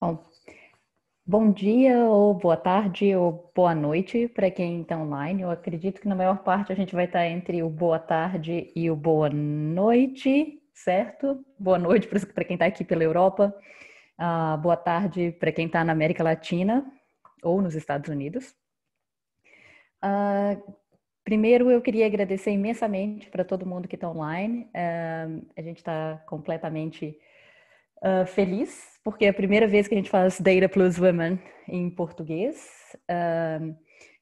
Bom, bom dia, ou boa tarde, ou boa noite para quem está online. Eu acredito que na maior parte a gente vai estar entre o boa tarde e o boa noite, certo? Boa noite para quem está aqui pela Europa, boa tarde para quem está na América Latina ou nos Estados Unidos. Primeiro, eu queria agradecer imensamente para todo mundo que está online. A gente está completamente feliz, porque é a primeira vez que a gente faz Data Plus Women em português.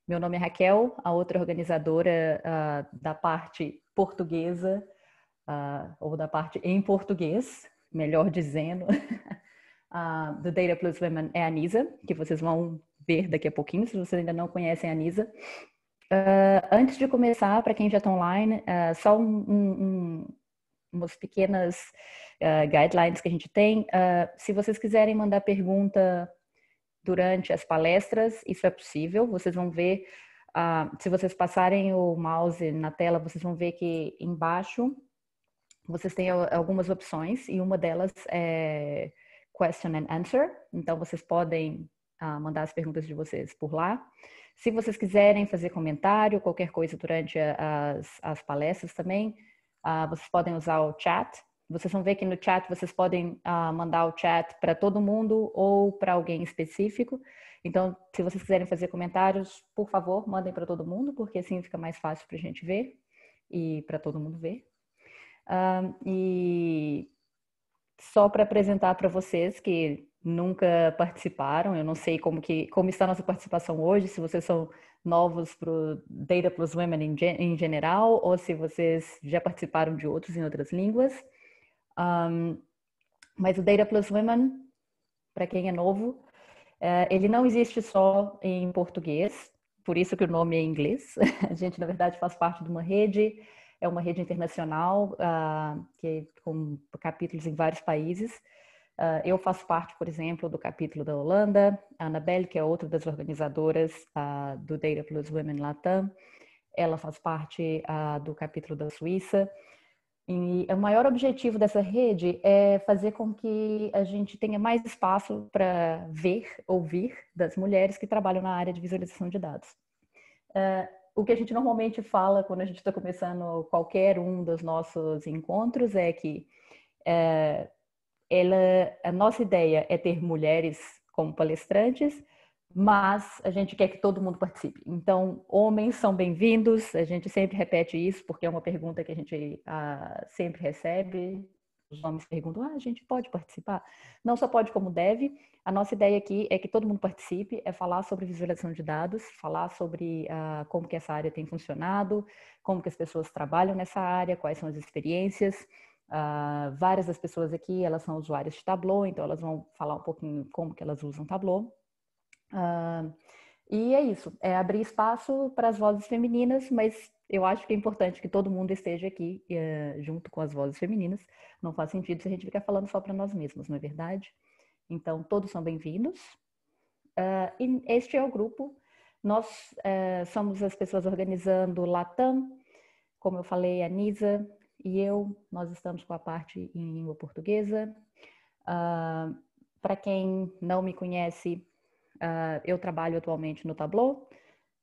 Meu nome é Raquel, a outra organizadora da parte portuguesa, ou da parte em português, melhor dizendo, do Data Plus Women é a Nisa, que vocês vão ver daqui a pouquinho, se vocês ainda não conhecem a Nisa. Antes de começar, para quem já está online, só umas pequenas guidelines que a gente tem. Se vocês quiserem mandar pergunta durante as palestras, isso é possível. Vocês vão ver, se vocês passarem o mouse na tela, vocês vão ver que embaixo vocês têm algumas opções e uma delas é question and answer. Então, vocês podem mandar as perguntas de vocês por lá. Se vocês quiserem fazer comentário, qualquer coisa durante as palestras também, vocês podem usar o chat. Vocês vão ver que no chat vocês podem mandar o chat para todo mundo ou para alguém específico. Então, se vocês quiserem fazer comentários, por favor, mandem para todo mundo, porque assim fica mais fácil para a gente ver e para todo mundo ver. E só para apresentar para vocês que nunca participaram, eu não sei como está a nossa participação hoje, se vocês são novos para o Data Plus Women em geral, ou se vocês já participaram de outros em outras línguas. Mas o Data Plus Women, para quem é novo, ele não existe só em português, por isso que o nome é em inglês. A gente, na verdade, faz parte de uma rede, é uma rede internacional, que com capítulos em vários países. Eu faço parte, por exemplo, do capítulo da Holanda, a Anabelle, que é outra das organizadoras do Data Plus Women Latam, ela faz parte do capítulo da Suíça. E o maior objetivo dessa rede é fazer com que a gente tenha mais espaço para ver, ouvir das mulheres que trabalham na área de visualização de dados. O que a gente normalmente fala quando a gente está começando qualquer um dos nossos encontros é que a nossa ideia é ter mulheres como palestrantes, mas a gente quer que todo mundo participe. Então, homens são bem-vindos, a gente sempre repete isso, porque é uma pergunta que a gente sempre recebe. Os homens perguntam, a gente pode participar? Não só pode como deve. A nossa ideia aqui é que todo mundo participe, é falar sobre visualização de dados, falar sobre como que essa área tem funcionado, como que as pessoas trabalham nessa área, quais são as experiências. Várias das pessoas aqui, elas são usuárias de Tableau, então elas vão falar um pouquinho como que elas usam Tableau. E é isso, é abrir espaço para as vozes femininas, mas eu acho que é importante que todo mundo esteja aqui junto com as vozes femininas. Não faz sentido se a gente ficar falando só para nós mesmos, não é verdade? Então, todos são bem-vindos. E este é o grupo. Nós somos as pessoas organizando o Latam, como eu falei, a Nisa e eu, nós estamos com a parte em língua portuguesa. Para quem não me conhece, eu trabalho atualmente no Tableau.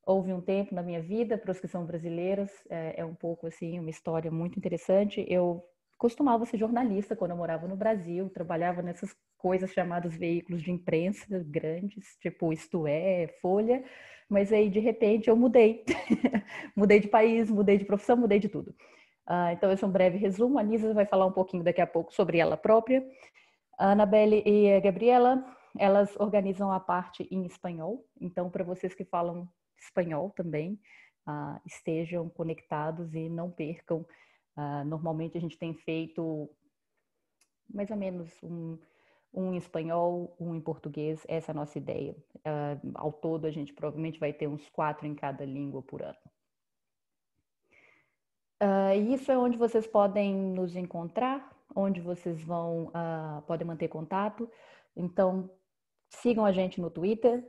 Houve um tempo na minha vida, para os que são brasileiros, é um pouco assim, uma história muito interessante. Eu costumava ser jornalista quando eu morava no Brasil, trabalhava nessas coisas chamadas veículos de imprensa grandes, tipo Isto É, Folha, mas aí de repente eu mudei. Mudei de país, mudei de profissão, mudei de tudo. Então esse é um breve resumo. A Nisa vai falar um pouquinho daqui a pouco sobre ela própria. A Anabelle e a Gabriela, elas organizam a parte em espanhol, então para vocês que falam espanhol também, estejam conectados e não percam. Normalmente a gente tem feito mais ou menos um em espanhol, um em português, essa é a nossa ideia. Ao todo a gente provavelmente vai ter uns 4 em cada língua por ano. Isso é onde vocês podem nos encontrar, onde vocês podem manter contato. Então, sigam a gente no Twitter,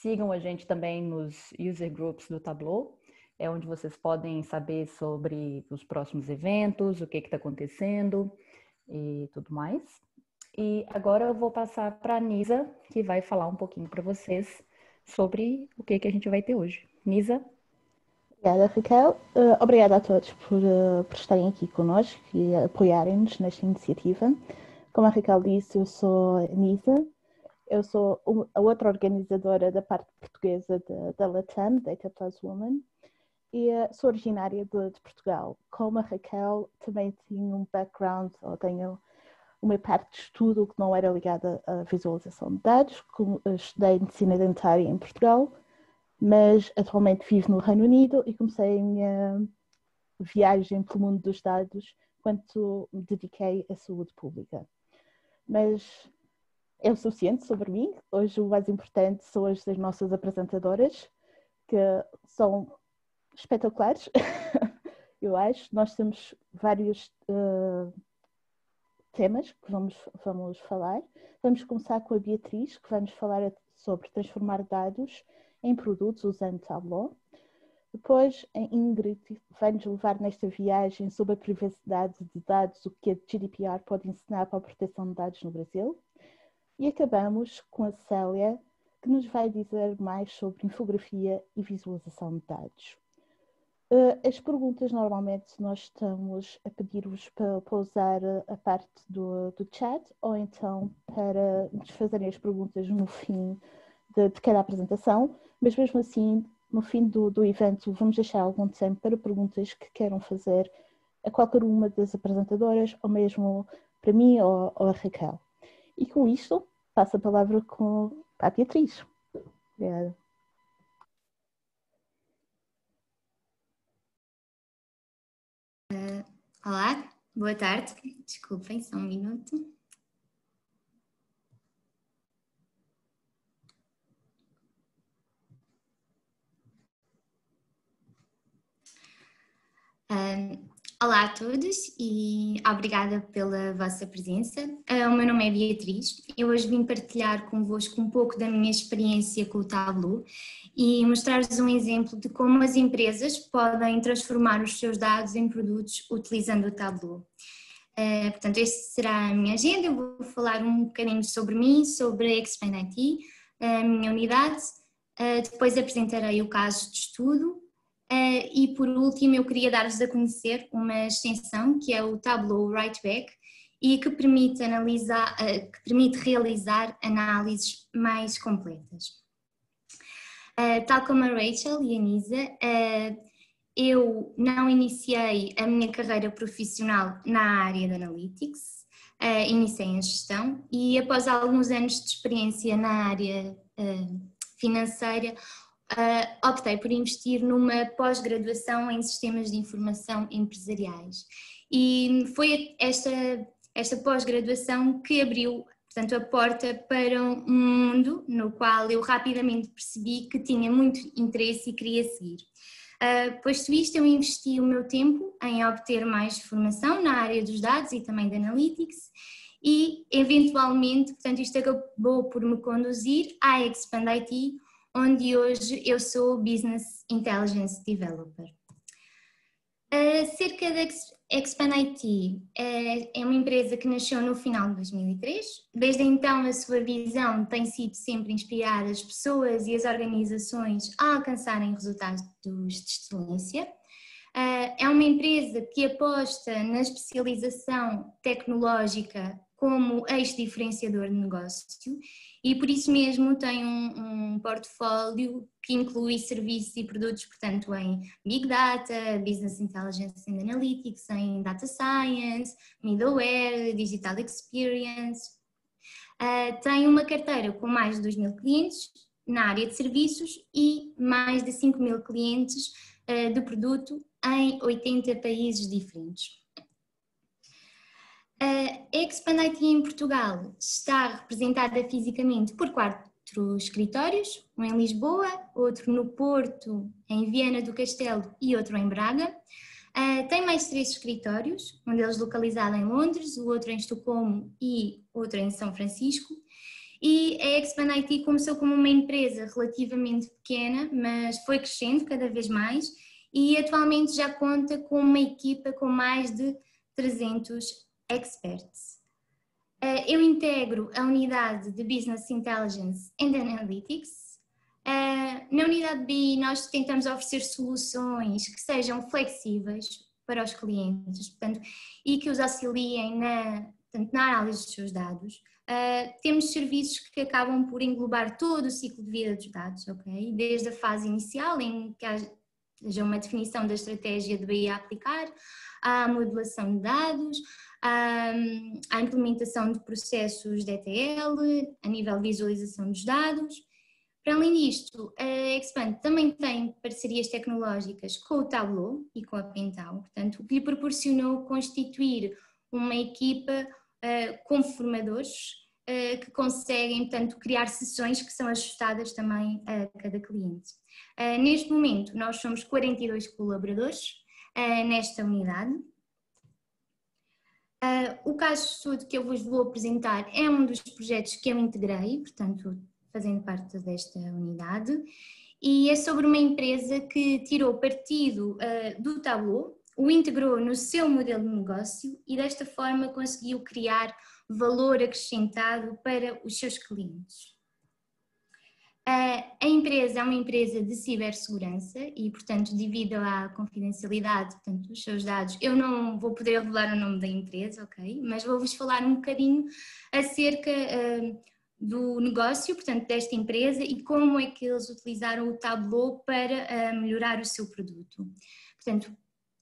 sigam a gente também nos user groups do Tableau, é onde vocês podem saber sobre os próximos eventos, o que está acontecendo e tudo mais. E agora eu vou passar para a Nisa, que vai falar um pouquinho para vocês sobre o que a gente vai ter hoje. Nisa? Obrigada, Raquel. Obrigada a todos por estarem aqui connosco e apoiarem-nos nesta iniciativa. Como a Raquel disse, eu sou a Nisa. Eu sou a outra organizadora da parte portuguesa da LATAM, Data Plus Women, e sou originária de Portugal. Como a Raquel, também tenho um background, ou tenho uma parte de estudo que não era ligada à visualização de dados. Estudei medicina dentária em Portugal, mas atualmente vivo no Reino Unido e comecei a minha viagem pelo mundo dos dados quando me dediquei à saúde pública. Mas é o suficiente sobre mim. Hoje o mais importante são as nossas apresentadoras, que são espetaculares, eu acho. Nós temos vários temas que vamos falar. Vamos começar com a Beatriz, que vai nos falar sobre transformar dados em produtos usando Tableau. Depois, a Ingrid vai-nos levar nesta viagem sobre a privacidade de dados, o que a GDPR pode ensinar para a proteção de dados no Brasil. E acabamos com a Célia, que nos vai dizer mais sobre infografia e visualização de dados. As perguntas, normalmente, nós estamos a pedir-vos para usar a parte do chat ou então para nos fazerem as perguntas no fim de cada apresentação, mas mesmo assim, no fim do evento, vamos deixar algum tempo para perguntas que queiram fazer a qualquer uma das apresentadoras, ou mesmo para mim ou a Raquel. E com isto, passo a palavra para a Beatriz. Obrigada. Olá, boa tarde. Desculpem, só um minuto. Olá a todos e obrigada pela vossa presença. O meu nome é Beatriz. Eu hoje vim partilhar convosco um pouco da minha experiência com o Tableau e mostrar-vos um exemplo de como as empresas podem transformar os seus dados em produtos utilizando o Tableau. Portanto, esta será a minha agenda. Eu vou falar um bocadinho sobre mim, sobre a Expand IT, a minha unidade. Depois apresentarei o caso de estudo. E por último eu queria dar-vos a conhecer uma extensão que é o Tableau Write-Back e que permite realizar análises mais completas. Tal como a Rachel e a Nisa, eu não iniciei a minha carreira profissional na área de Analytics, iniciei em gestão e após alguns anos de experiência na área financeira, optei por investir numa pós-graduação em sistemas de informação empresariais e foi esta pós-graduação que abriu, portanto, a porta para um mundo no qual eu rapidamente percebi que tinha muito interesse e queria seguir. Posto isto, eu investi o meu tempo em obter mais formação na área dos dados e também de Analytics e, eventualmente, portanto, isto acabou por me conduzir à Expand IT, onde hoje eu sou Business Intelligence Developer. Acerca da Expand IT, é uma empresa que nasceu no final de 2003. Desde então a sua visão tem sido sempre inspirar as pessoas e as organizações a alcançarem resultados de excelência. É uma empresa que aposta na especialização tecnológica como eixo diferenciador de negócio e por isso mesmo tem um portfólio que inclui serviços e produtos, portanto, em Big Data, Business Intelligence and Analytics, em Data Science, Middleware, Digital Experience. Tem uma carteira com mais de 2.000 clientes na área de serviços e mais de 5.000 clientes de produto em 80 países diferentes. A Expand IT em Portugal está representada fisicamente por 4 escritórios, um em Lisboa, outro no Porto, em Viana do Castelo e outro em Braga. Tem mais 3 escritórios, um deles localizado em Londres, o outro em Estocolmo e outro em São Francisco. E a Expand IT começou como uma empresa relativamente pequena, mas foi crescendo cada vez mais e atualmente já conta com uma equipa com mais de 300 experts. Eu integro a unidade de Business Intelligence and Analytics. Na unidade B, nós tentamos oferecer soluções que sejam flexíveis para os clientes, portanto, e que os auxiliem na análise dos seus dados. Temos serviços que acabam por englobar todo o ciclo de vida dos dados, ok? Desde a fase inicial, em que haja uma definição da estratégia de BI a aplicar, à modelação de dados, à implementação de processos de ETL, a nível de visualização dos dados. Para além disto, a Expand também tem parcerias tecnológicas com o Tableau e com a Pentao, portanto, o que lhe proporcionou constituir uma equipa com formadores que conseguem, portanto, criar sessões que são ajustadas também a cada cliente. Neste momento, nós somos 42 colaboradores nesta unidade. O caso de estudo que eu vos vou apresentar é um dos projetos que eu integrei, portanto, fazendo parte desta unidade, e é sobre uma empresa que tirou partido do Tableau, o integrou no seu modelo de negócio e desta forma conseguiu criar valor acrescentado para os seus clientes. A empresa é uma empresa de cibersegurança e, portanto, devido à confidencialidade, portanto, dos seus dados, eu não vou poder revelar o nome da empresa, ok? Mas vou-vos falar um bocadinho acerca do negócio, portanto, desta empresa e como é que eles utilizaram o Tableau para melhorar o seu produto. Portanto,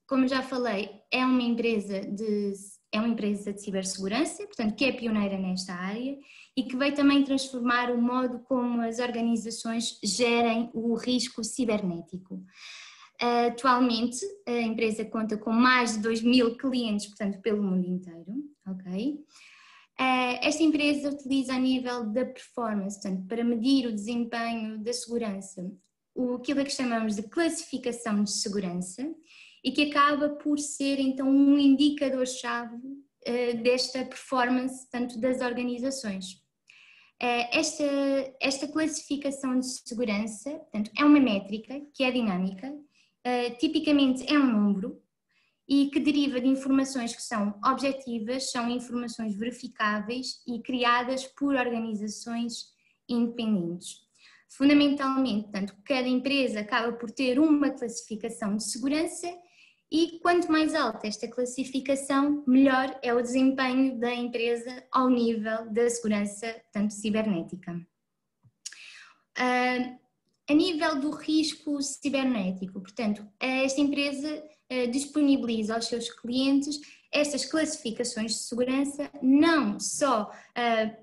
como já falei, é uma empresa de cibersegurança, portanto, que é pioneira nesta área e que veio também transformar o modo como as organizações gerem o risco cibernético. Atualmente, a empresa conta com mais de 2.000 clientes, portanto, pelo mundo inteiro, ok? Esta empresa utiliza a nível da performance, portanto, para medir o desempenho da segurança, aquilo que chamamos de classificação de segurança, e que acaba por ser então um indicador-chave desta performance tanto das organizações. Esta classificação de segurança, portanto, é uma métrica que é dinâmica, tipicamente é um número e que deriva de informações que são objetivas, são informações verificáveis e criadas por organizações independentes. Fundamentalmente, portanto, cada empresa acaba por ter uma classificação de segurança e quanto mais alta esta classificação, melhor é o desempenho da empresa ao nível da segurança, tanto cibernética. A nível do risco cibernético, portanto, esta empresa disponibiliza aos seus clientes estas classificações de segurança não só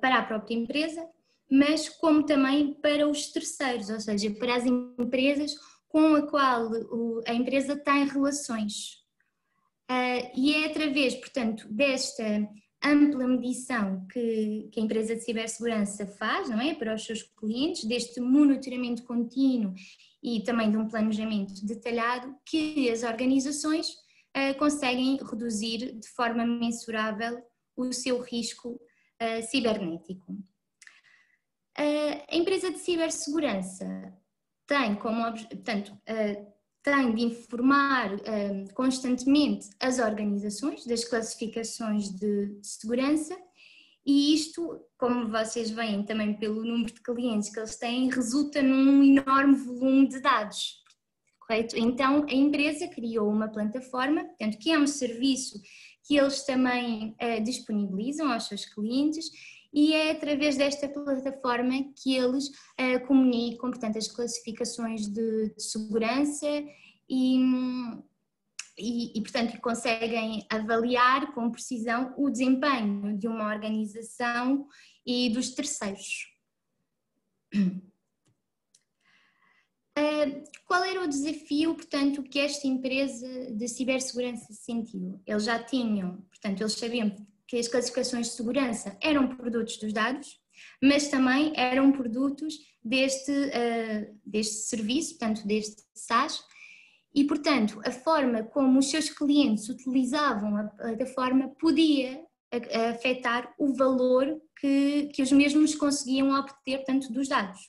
para a própria empresa, mas como também para os terceiros, ou seja, para as empresas com a qual a empresa tem relações. E é através, portanto, desta ampla medição que a empresa de cibersegurança faz, não é, para os seus clientes, deste monitoramento contínuo e também de um planejamento detalhado, que as organizações conseguem reduzir de forma mensurável o seu risco cibernético. A empresa de cibersegurança tem como portanto, tem de informar constantemente as organizações das classificações de segurança e isto, como vocês veem também pelo número de clientes que eles têm, resulta num enorme volume de dados, correto? Então a empresa criou uma plataforma, portanto, que é um serviço que eles também disponibilizam aos seus clientes e é através desta plataforma que eles comunicam, portanto, as classificações de segurança e, portanto, conseguem avaliar com precisão o desempenho de uma organização e dos terceiros. Qual era o desafio, portanto, que esta empresa de cibersegurança sentiu? Eles já tinham, portanto, eles sabiam que as classificações de segurança eram produtos dos dados, mas também eram produtos deste serviço, portanto, deste SaaS, e, portanto, a forma como os seus clientes utilizavam a plataforma podia afetar o valor que os mesmos conseguiam obter, portanto, dos dados.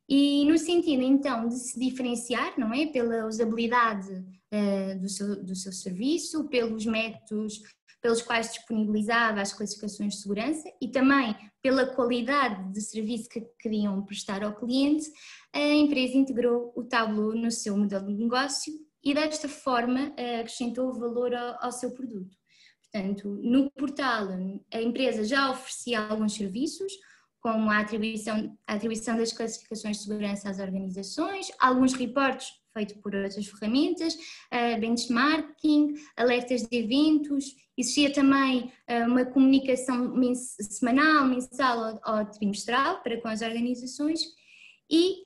E no sentido, então, de se diferenciar, não é, pela usabilidade do seu serviço, pelos métodos pelos quais disponibilizava as classificações de segurança e também pela qualidade de serviço que queriam prestar ao cliente, a empresa integrou o Tableau no seu modelo de negócio e desta forma acrescentou valor ao seu produto. Portanto, no portal a empresa já oferecia alguns serviços, como a atribuição das classificações de segurança às organizações, alguns reportes feitos por outras ferramentas, benchmarking, alertas de eventos, existia também uma comunicação semanal, mensal ou trimestral para com as organizações e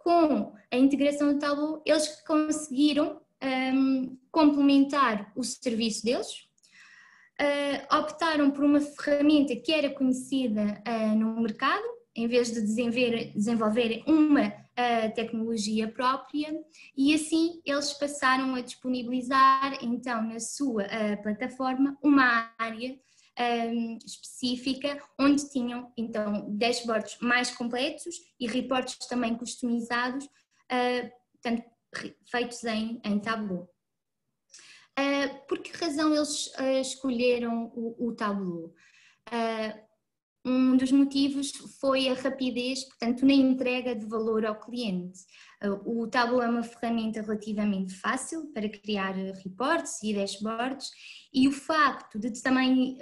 com a integração do Tableau eles conseguiram complementar o serviço deles. Optaram por uma ferramenta que era conhecida no mercado, em vez de desenvolverem uma tecnologia própria, e assim eles passaram a disponibilizar então na sua plataforma uma área específica onde tinham então dashboards mais completos e reportes também customizados, portanto, feitos em Tableau. Por que razão eles escolheram o Tableau? Um dos motivos foi a rapidez, portanto, na entrega de valor ao cliente. O Tableau é uma ferramenta relativamente fácil para criar reports e dashboards e o facto de também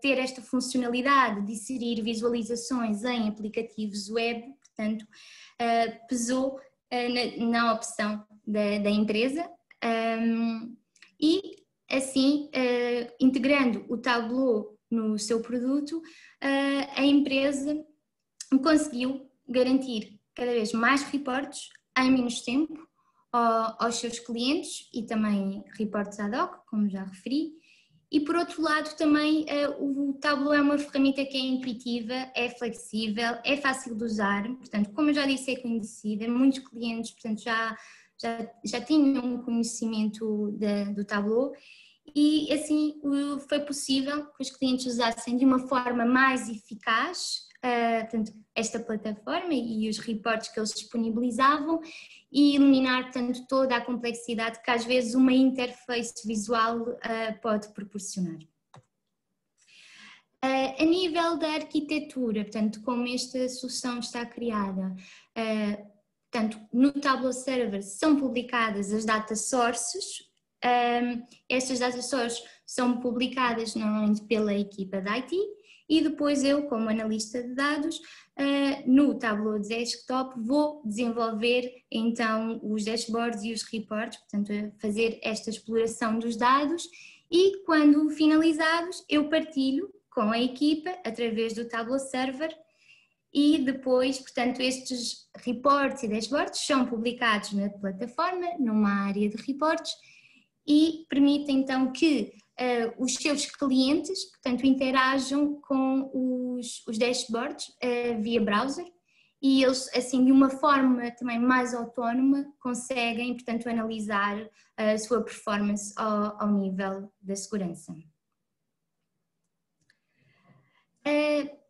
ter esta funcionalidade de inserir visualizações em aplicativos web, portanto, pesou na opção da empresa. E assim, integrando o Tableau no seu produto, a empresa conseguiu garantir cada vez mais reportes em menos tempo aos seus clientes e também reportes ad hoc, como já referi. E por outro lado também o Tableau é uma ferramenta que é intuitiva, é flexível, é fácil de usar, portanto, como eu já disse, é conhecida, muitos clientes portanto, já tinham um conhecimento do Tableau e assim foi possível que os clientes usassem de uma forma mais eficaz portanto, esta plataforma e os reportes que eles disponibilizavam e eliminar portanto, toda a complexidade que às vezes uma interface visual pode proporcionar. A nível da arquitetura, portanto, como esta solução está criada, portanto, no Tableau Server são publicadas as data sources. Estas data sources são publicadas normalmente pela equipa de IT e depois eu, como analista de dados, no Tableau Desktop vou desenvolver então os dashboards e os reports, portanto fazer esta exploração dos dados e quando finalizados eu partilho com a equipa através do Tableau Server e depois, portanto, estes reports e dashboards são publicados na plataforma, numa área de reportes e permitem então que os seus clientes, portanto, interajam com os dashboards via browser e eles, assim, de uma forma também mais autónoma, conseguem, portanto, analisar a sua performance ao nível da segurança.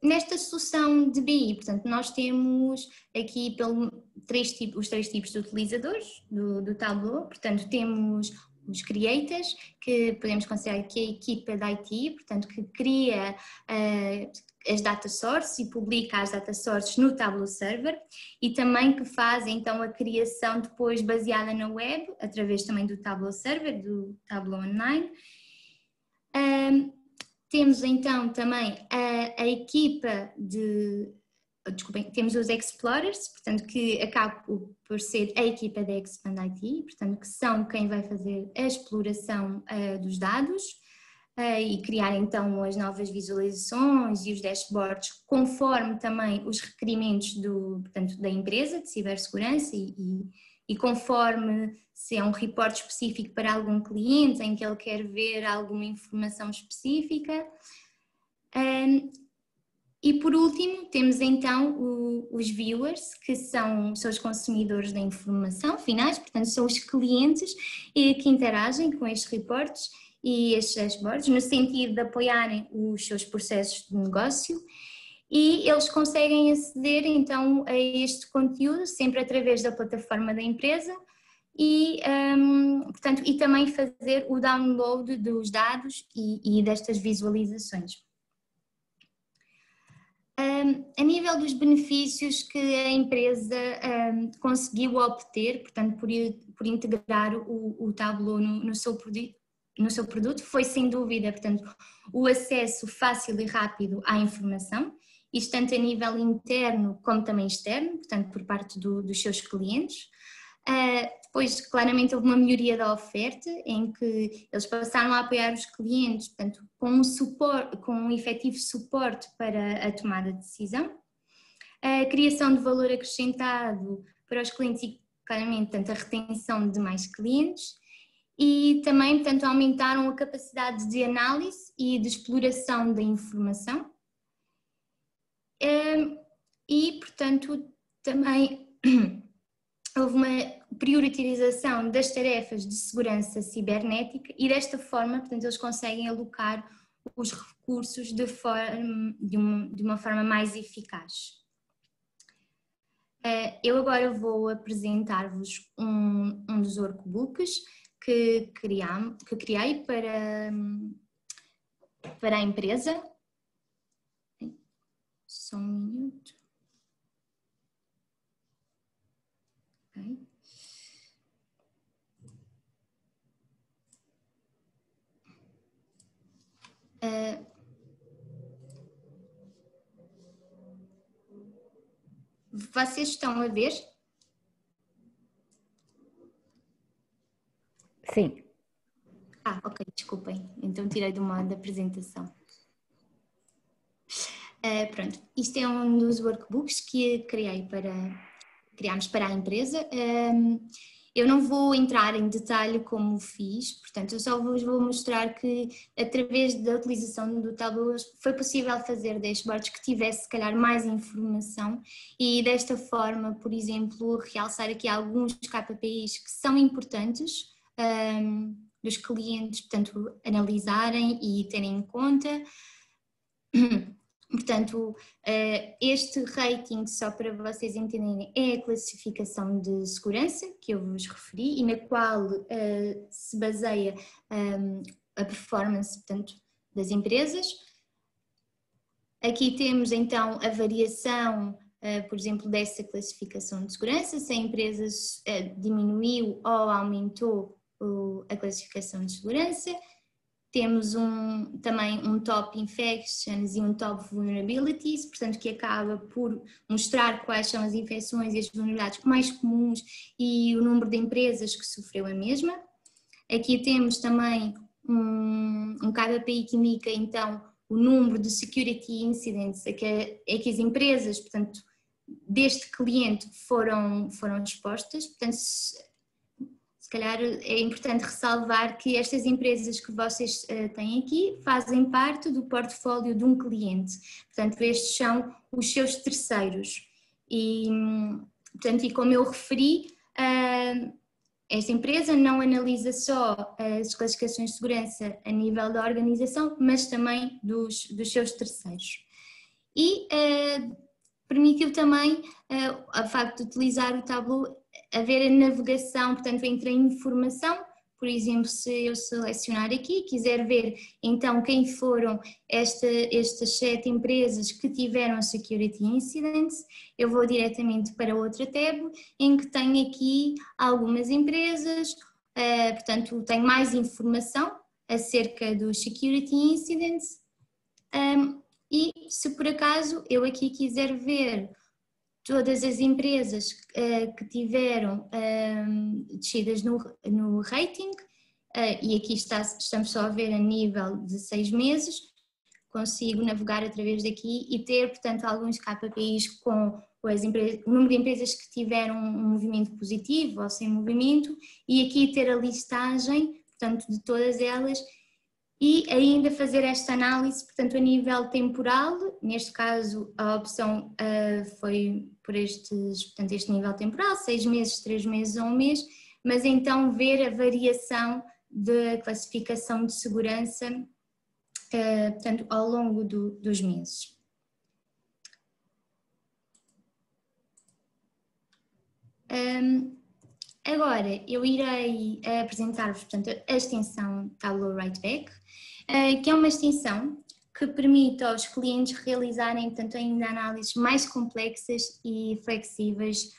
Nesta solução de BI, portanto, nós temos aqui os três tipos de utilizadores do Tableau, portanto, temos os creators, que podemos considerar que é a equipa da IT, portanto, que cria as data sources e publica as data sources no Tableau Server e também que faz então a criação depois baseada na web, através também do Tableau Server, do Tableau Online. Temos então também a equipa temos os Explorers, portanto que acaba por ser a equipa da Expand IT, portanto que são quem vai fazer a exploração dos dados e criar então as novas visualizações e os dashboards conforme também os requerimentos portanto, da empresa de cibersegurança e conforme se é um report específico para algum cliente em que ele quer ver alguma informação específica. E por último temos então os viewers, que são os consumidores da informação finais, portanto são os clientes que interagem com estes reportes e estes dashboards no sentido de apoiarem os seus processos de negócio e eles conseguem aceder então a este conteúdo sempre através da plataforma da empresa e, portanto, e também fazer o download dos dados e destas visualizações. A nível dos benefícios que a empresa conseguiu obter, portanto, por integrar o Tableau no seu produto, foi sem dúvida, portanto, o acesso fácil e rápido à informação, isto tanto a nível interno como também externo, portanto, por parte dos seus clientes. Depois, claramente, houve uma melhoria da oferta, em que eles passaram a apoiar os clientes, portanto, com um efetivo suporte para a tomada de decisão. A criação de valor acrescentado para os clientes e, claramente, portanto, a retenção de mais clientes. E também, portanto, aumentaram a capacidade de análise e de exploração da informação. E, portanto, também houve uma priorização das tarefas de segurança cibernética e desta forma, portanto, eles conseguem alocar os recursos de uma forma mais eficaz. Eu agora vou apresentar-vos um dos workbooks que criei para a empresa. Só um minuto. Okay. Vocês estão a ver? Sim. Ok, desculpem, então tirei da apresentação. Pronto, isto é um dos workbooks que criámos para a empresa. Eu não vou entrar em detalhe como fiz, portanto, eu só vos vou mostrar que através da utilização do Tableau foi possível fazer dashboards que tivesse, se calhar, mais informação e desta forma, por exemplo, realçar aqui alguns KPIs que são importantes dos clientes, portanto, analisarem e terem em conta. Portanto, este rating, só para vocês entenderem, é a classificação de segurança que eu vos referi e na qual se baseia a performance, portanto, das empresas. Aqui temos então a variação, por exemplo, dessa classificação de segurança, se a empresa diminuiu ou aumentou a classificação de segurança. Temos também um top infections e um top vulnerabilities, portanto que acaba por mostrar quais são as infecções e as vulnerabilidades mais comuns e o número de empresas que sofreu a mesma. Aqui temos também um KPI que indica então o número de security incidents a que as empresas, portanto, deste cliente foram expostas, portanto, se calhar é importante ressalvar que estas empresas que vocês têm aqui fazem parte do portfólio de um cliente, portanto estes são os seus terceiros e, portanto, e como eu referi, esta empresa não analisa só as classificações de segurança a nível da organização, mas também dos seus terceiros. E permitiu também, o facto de utilizar o Tableau, haver a navegação, portanto, entre a informação. Por exemplo, se eu selecionar aqui, quiser ver então quem foram estas 7 empresas que tiveram security incidents, eu vou diretamente para outra tab, em que tenho aqui algumas empresas, portanto, tenho mais informação acerca dos security incidents. E se por acaso eu aqui quiser ver todas as empresas que tiveram descidas no rating, e aqui estamos só a ver a nível de 6 meses, consigo navegar através daqui e ter, portanto, alguns KPIs com o número de empresas que tiveram um movimento positivo ou sem movimento, e aqui ter a listagem, portanto, de todas elas, e ainda fazer esta análise, portanto, a nível temporal. Neste caso a opção foi por este nível temporal, 6 meses, 3 meses ou 1 mês, mas então ver a variação da classificação de segurança, portanto, ao longo dos meses. Agora eu irei apresentar-vos, portanto, a extensão Tableau Write-Back, que é uma extensão que permite aos clientes realizarem, portanto, ainda análises mais complexas e flexíveis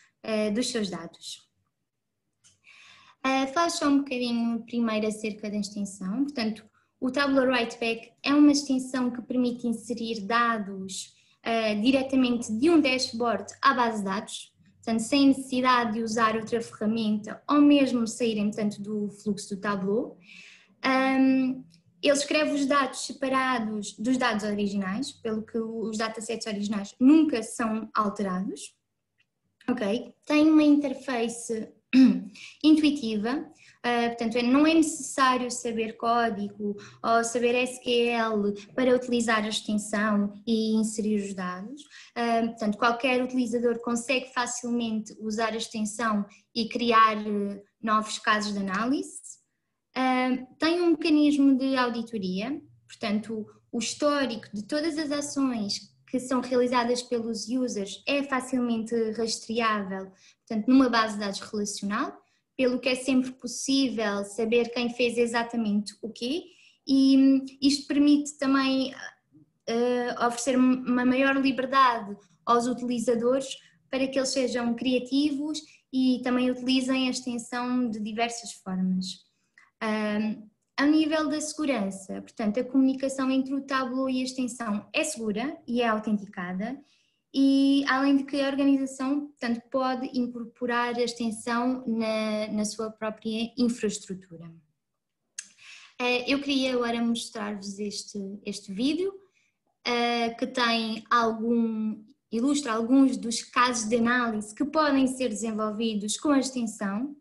dos seus dados. Falo só um bocadinho primeiro acerca da extensão. Portanto, o Tableau Write-Back é uma extensão que permite inserir dados diretamente de um dashboard à base de dados, portanto, sem necessidade de usar outra ferramenta ou mesmo saírem, portanto, do fluxo do Tableau. Ele escreve os dados separados dos dados originais, pelo que os datasets originais nunca são alterados. Ok? Tem uma interface intuitiva, portanto não é necessário saber código ou saber SQL para utilizar a extensão e inserir os dados, portanto qualquer utilizador consegue facilmente usar a extensão e criar novos casos de análise. Tem um mecanismo de auditoria, portanto o histórico de todas as ações que são realizadas pelos users é facilmente rastreável, portanto, numa base de dados relacional, pelo que é sempre possível saber quem fez exatamente o quê, e isto permite também oferecer uma maior liberdade aos utilizadores para que eles sejam criativos e também utilizem a extensão de diversas formas. A nível da segurança, portanto, a comunicação entre o Tableau e a extensão é segura e é autenticada, e além de que a organização, portanto, pode incorporar a extensão na sua própria infraestrutura. Eu queria agora mostrar-vos este vídeo, que tem ilustra alguns dos casos de análise que podem ser desenvolvidos com a extensão.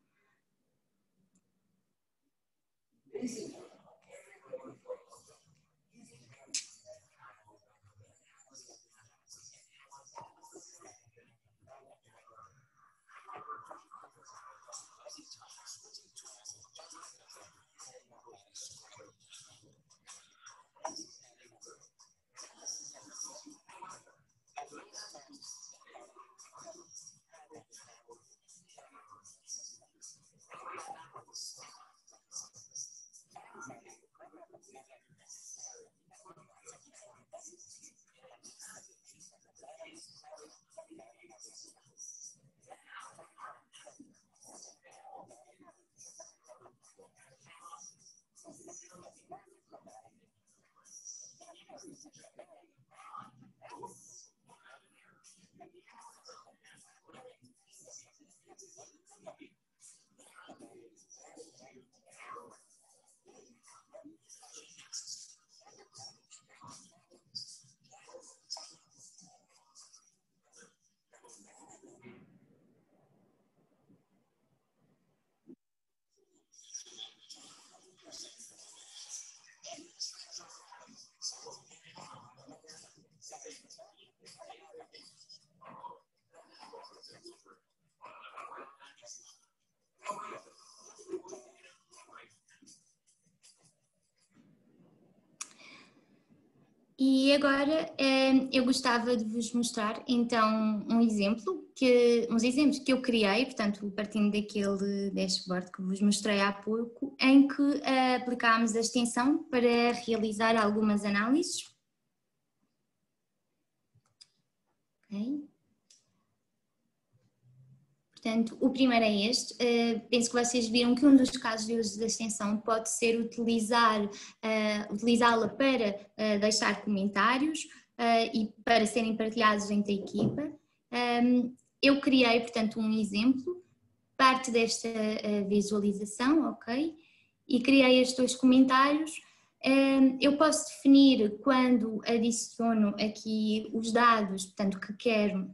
E agora eu gostava de vos mostrar então uns exemplos que eu criei, portanto partindo daquele dashboard que vos mostrei há pouco, em que aplicámos a extensão para realizar algumas análises. Okay. Portanto, o primeiro é este. Penso que vocês viram que um dos casos de uso da extensão pode ser utilizá-la para deixar comentários e para serem partilhados entre a equipa. Eu criei, portanto, um exemplo, parte desta visualização, ok? E criei estes dois comentários. Eu posso definir quando adiciono aqui os dados, portanto, que quero.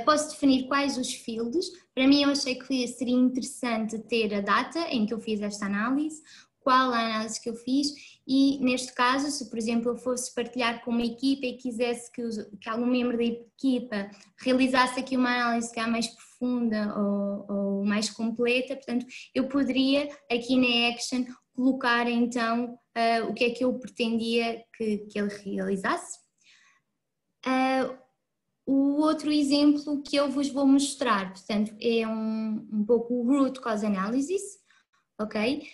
Posso definir quais os fields. Para mim eu achei que seria interessante ter a data em que eu fiz esta análise, qual a análise que eu fiz e neste caso, se por exemplo eu fosse partilhar com uma equipa e quisesse que algum membro da equipa realizasse aqui uma análise que é mais profunda ou mais completa, portanto eu poderia aqui na Action colocar então o que é que eu pretendia que ele realizasse. O outro exemplo que eu vos vou mostrar, portanto, é um pouco o Root Cause Analysis, ok?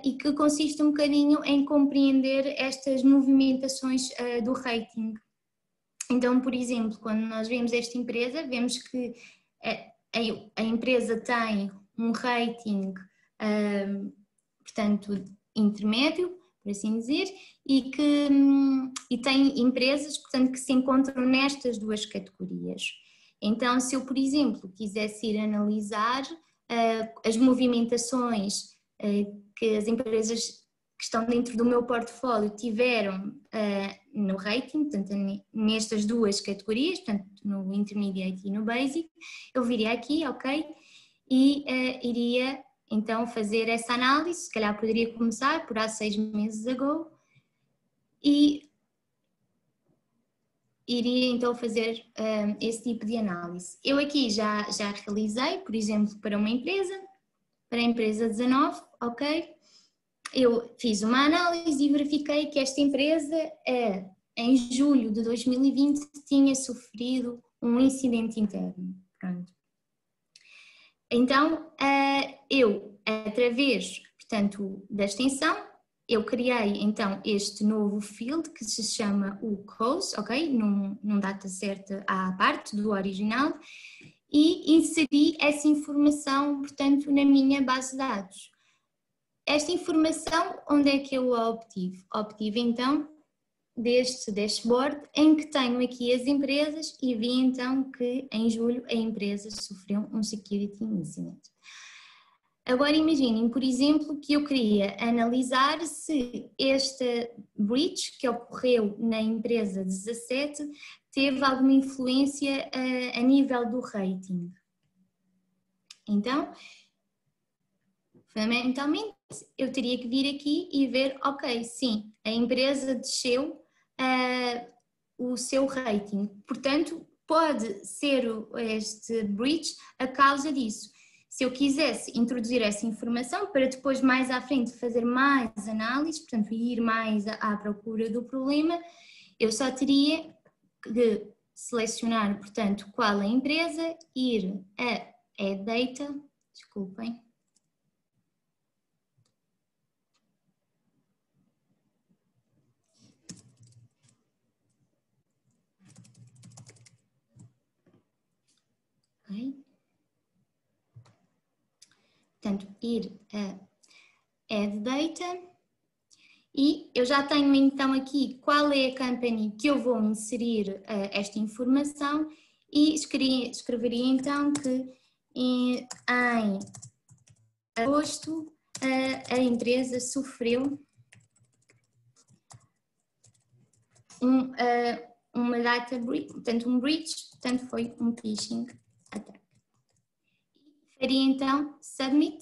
E que consiste um bocadinho em compreender estas movimentações do rating. Então, por exemplo, quando nós vemos esta empresa, vemos que a empresa tem um rating, portanto, intermédio, por assim dizer, e tem empresas, portanto, que se encontram nestas duas categorias. Então, se eu, por exemplo, quisesse ir analisar as movimentações que as empresas que estão dentro do meu portfólio tiveram no rating, portanto, nestas duas categorias, portanto, no Intermediate e no Basic, eu viria aqui, ok, e iria então fazer essa análise. Se calhar poderia começar por há 6 meses ago e iria então fazer esse tipo de análise. Eu aqui já realizei, por exemplo, para uma empresa, para a empresa 19, ok? Eu fiz uma análise e verifiquei que esta empresa, em julho de 2020, tinha sofrido um incidente interno. Pronto. Então, eu, através, portanto, da extensão, eu criei então este novo field que se chama o cause, ok? Num dataset à parte do original, e inseri essa informação, portanto, na minha base de dados. Esta informação, onde é que eu a obtive? Obtive então deste dashboard em que tenho aqui as empresas e vi então que em julho a empresa sofreu um security incident. Agora imaginem, por exemplo, que eu queria analisar se esta breach que ocorreu na empresa 17 teve alguma influência a nível do rating. Então, fundamentalmente, eu teria que vir aqui e ver, ok, sim, a empresa desceu o seu rating, portanto, pode ser este breach a causa disso. Se eu quisesse introduzir essa informação para depois mais à frente fazer mais análise, portanto ir mais à procura do problema, eu só teria de selecionar, portanto, qual a empresa, ir a Add Data, desculpem. Okay. Portanto, ir a Add Data e eu já tenho então aqui qual é a company que eu vou inserir esta informação e escreveria então que em agosto a empresa sofreu uma data breach, portanto um breach, portanto foi um phishing attack. Faria então submit,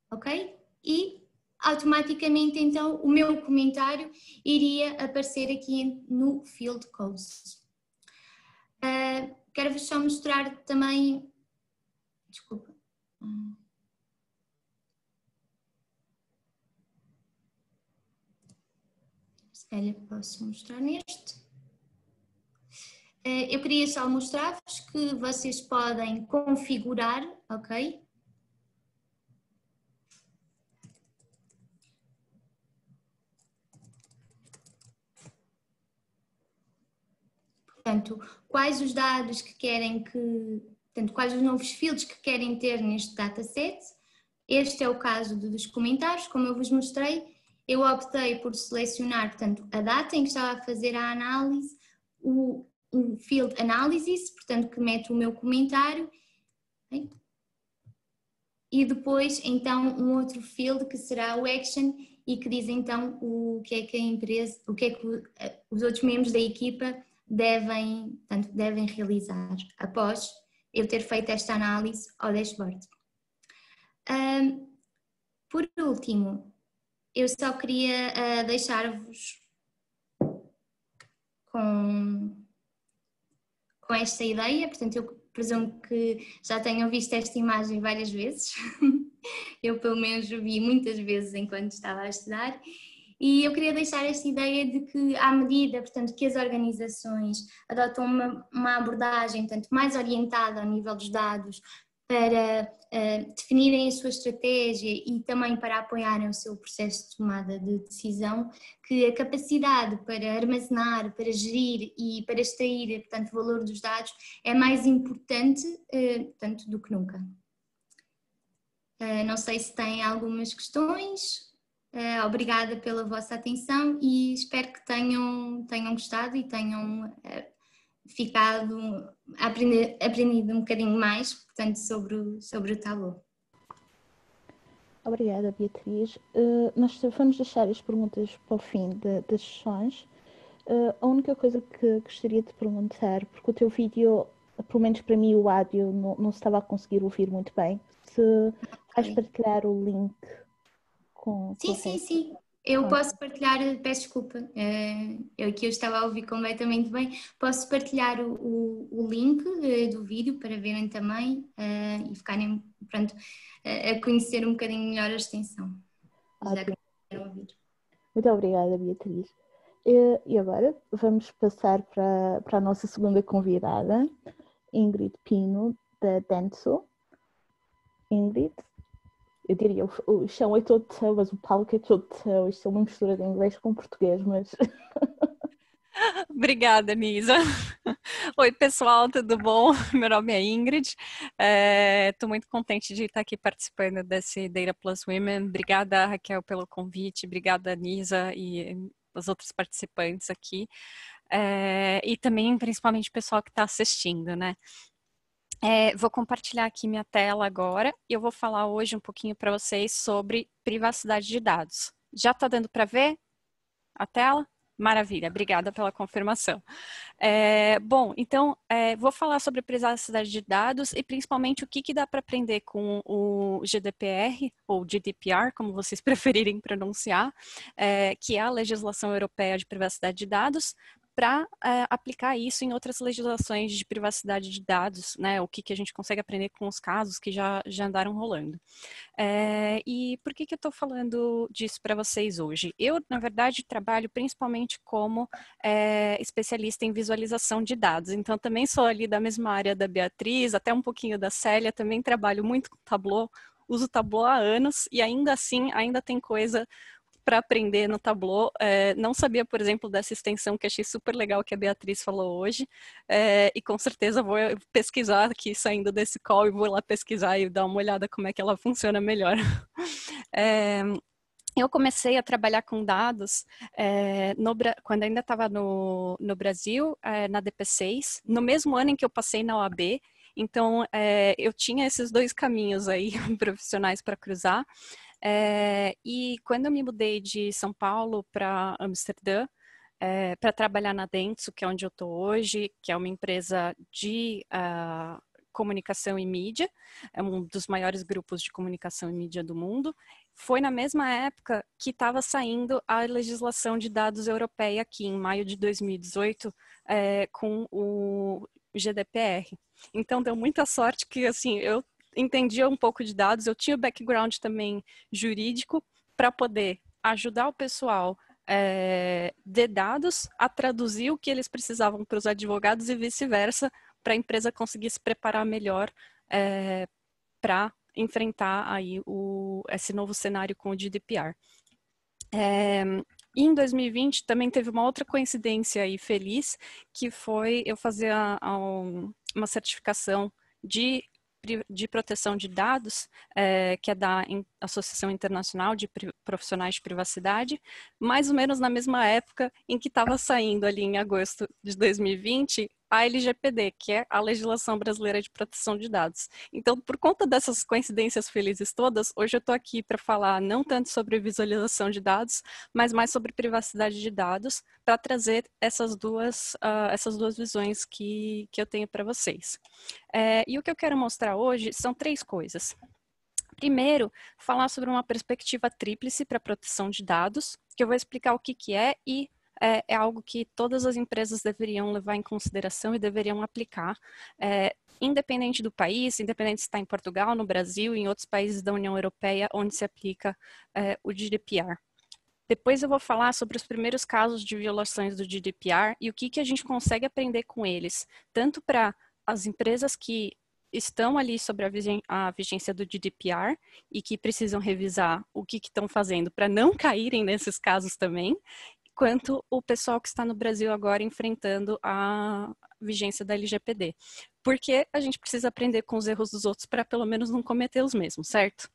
ok? E automaticamente então o meu comentário iria aparecer aqui no field cause. Quero-vos só mostrar também, desculpa. Se calhar posso mostrar neste. Eu queria só mostrar-vos que vocês podem configurar, ok? Portanto, quais os dados que querem portanto, quais os novos fields que querem ter neste dataset. Este é o caso dos comentários, como eu vos mostrei. Eu optei por selecionar, portanto, a data em que estava a fazer a análise, o field analysis, portanto, que mete o meu comentário, okay? E depois, então, um outro field que será o action e que diz, então, o que é que a empresa, o que é que os outros membros da equipa devem realizar após eu ter feito esta análise ao dashboard. Por último, eu só queria deixar-vos com esta ideia, portanto eu presumo que já tenham visto esta imagem várias vezes, eu pelo menos vi muitas vezes enquanto estava a estudar, E eu queria deixar esta ideia de que, à medida, portanto, que as organizações adotam uma abordagem, tanto mais orientada ao nível dos dados, para definirem a sua estratégia e também para apoiarem o seu processo de tomada de decisão, que a capacidade para armazenar, para gerir e para extrair, portanto, o valor dos dados é mais importante, portanto, do que nunca. Não sei se têm algumas questões. Obrigada pela vossa atenção e espero que tenham gostado e tenham aprendido um bocadinho mais, portanto, sobre o Tableau. Obrigada, Beatriz. Nós vamos deixar as perguntas para o fim das sessões. A única coisa que gostaria de perguntar, porque o teu vídeo, pelo menos para mim, o áudio não se estava a conseguir ouvir muito bem, se vais partilhar o link com... Sim. Eu posso partilhar, peço desculpa, eu estava a ouvir completamente bem, posso partilhar o link do vídeo para verem também e ficarem, pronto, a conhecer um bocadinho melhor a extensão. Muito obrigada, Beatriz. E agora vamos passar para a nossa segunda convidada, Ingrid Pino, da Dentsu. Ingrid, eu diria, o chão é todo teu, mas o palco é todo teu. Isto é uma mistura de inglês com português, mas... Obrigada, Nisa. Oi, pessoal, tudo bom? Meu nome é Ingrid. Estou muito contente de estar aqui participando desse Data Plus Women. Obrigada, Raquel, pelo convite. Obrigada, Nisa e os outros participantes aqui. E também, principalmente, o pessoal que está assistindo, né? Vou compartilhar aqui minha tela agora e eu vou falar hoje um pouquinho para vocês sobre privacidade de dados. Já está dando para ver a tela? Maravilha, obrigada pela confirmação. Bom, então, vou falar sobre privacidade de dados e principalmente o que dá para aprender com o GDPR, ou GDPR, como vocês preferirem pronunciar, que é a legislação europeia de privacidade de dados, para aplicar isso em outras legislações de privacidade de dados, né? O que a gente consegue aprender com os casos que já andaram rolando. E por que eu estou falando disso para vocês hoje? Eu, na verdade, trabalho principalmente como especialista em visualização de dados, então também sou ali da mesma área da Beatriz, até um pouquinho da Célia, também trabalho muito com Tableau, uso Tableau há anos e ainda assim, ainda tem coisa para aprender no Tableau. Não sabia, por exemplo, dessa extensão que achei super legal que a Beatriz falou hoje, e com certeza vou pesquisar aqui saindo desse call e vou lá pesquisar e dar uma olhada como é que ela funciona melhor. Eu comecei a trabalhar com dados quando ainda estava no Brasil, na DP6, no mesmo ano em que eu passei na OAB. Então, eu tinha esses dois caminhos aí profissionais para cruzar. E quando eu me mudei de São Paulo para Amsterdã, para trabalhar na Dentsu, que é onde eu estou hoje, que é uma empresa de comunicação e mídia, é um dos maiores grupos de comunicação e mídia do mundo, foi na mesma época que estava saindo a legislação de dados europeia aqui, em maio de 2018, com o GDPR. Então, deu muita sorte que, assim, eu entendia um pouco de dados, eu tinha o background também jurídico para poder ajudar o pessoal de dados a traduzir o que eles precisavam para os advogados e vice-versa, para a empresa conseguir se preparar melhor para enfrentar aí esse novo cenário com o GDPR. E em 2020 também teve uma outra coincidência aí feliz, que foi eu fazer uma certificação de proteção de dados, que é da Associação Internacional de Profissionais de Privacidade, mais ou menos na mesma época em que estava saindo ali em agosto de 2020 a LGPD, que é a Legislação Brasileira de Proteção de Dados. Então, por conta dessas coincidências felizes todas, hoje eu estou aqui para falar não tanto sobre visualização de dados, mas mais sobre privacidade de dados, para trazer essas duas visões que eu tenho para vocês. E o que eu quero mostrar hoje são 3 coisas. Primeiro, falar sobre uma perspectiva tríplice para proteção de dados, que eu vou explicar o que é e é algo que todas as empresas deveriam levar em consideração e deveriam aplicar, independente do país, independente se está em Portugal, no Brasil, em outros países da União Europeia, onde se aplica o GDPR. Depois eu vou falar sobre os primeiros casos de violações do GDPR e o que a gente consegue aprender com eles, tanto para as empresas que estão ali sobre a vigência do GDPR e que precisam revisar o que estão fazendo para não caírem nesses casos também, quanto o pessoal que está no Brasil agora enfrentando a vigência da LGPD. Porque a gente precisa aprender com os erros dos outros para pelo menos não cometer os mesmos, certo?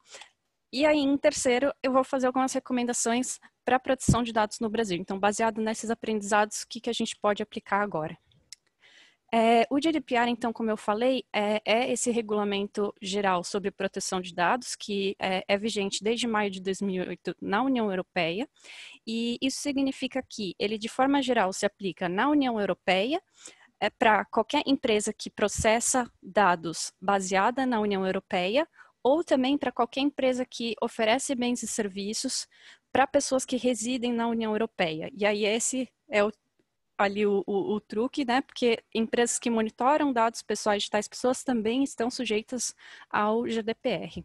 E aí, em terceiro, eu vou fazer algumas recomendações para a proteção de dados no Brasil. Então, baseado nesses aprendizados, o que a gente pode aplicar agora? O GDPR, então, como eu falei, é esse regulamento geral sobre proteção de dados, que é vigente desde maio de 2008 na União Europeia, e isso significa que ele, de forma geral, se aplica na União Europeia, para qualquer empresa que processa dados baseada na União Europeia, ou também para qualquer empresa que oferece bens e serviços para pessoas que residem na União Europeia. E aí esse é o truque, né? Porque empresas que monitoram dados pessoais de tais pessoas também estão sujeitas ao GDPR.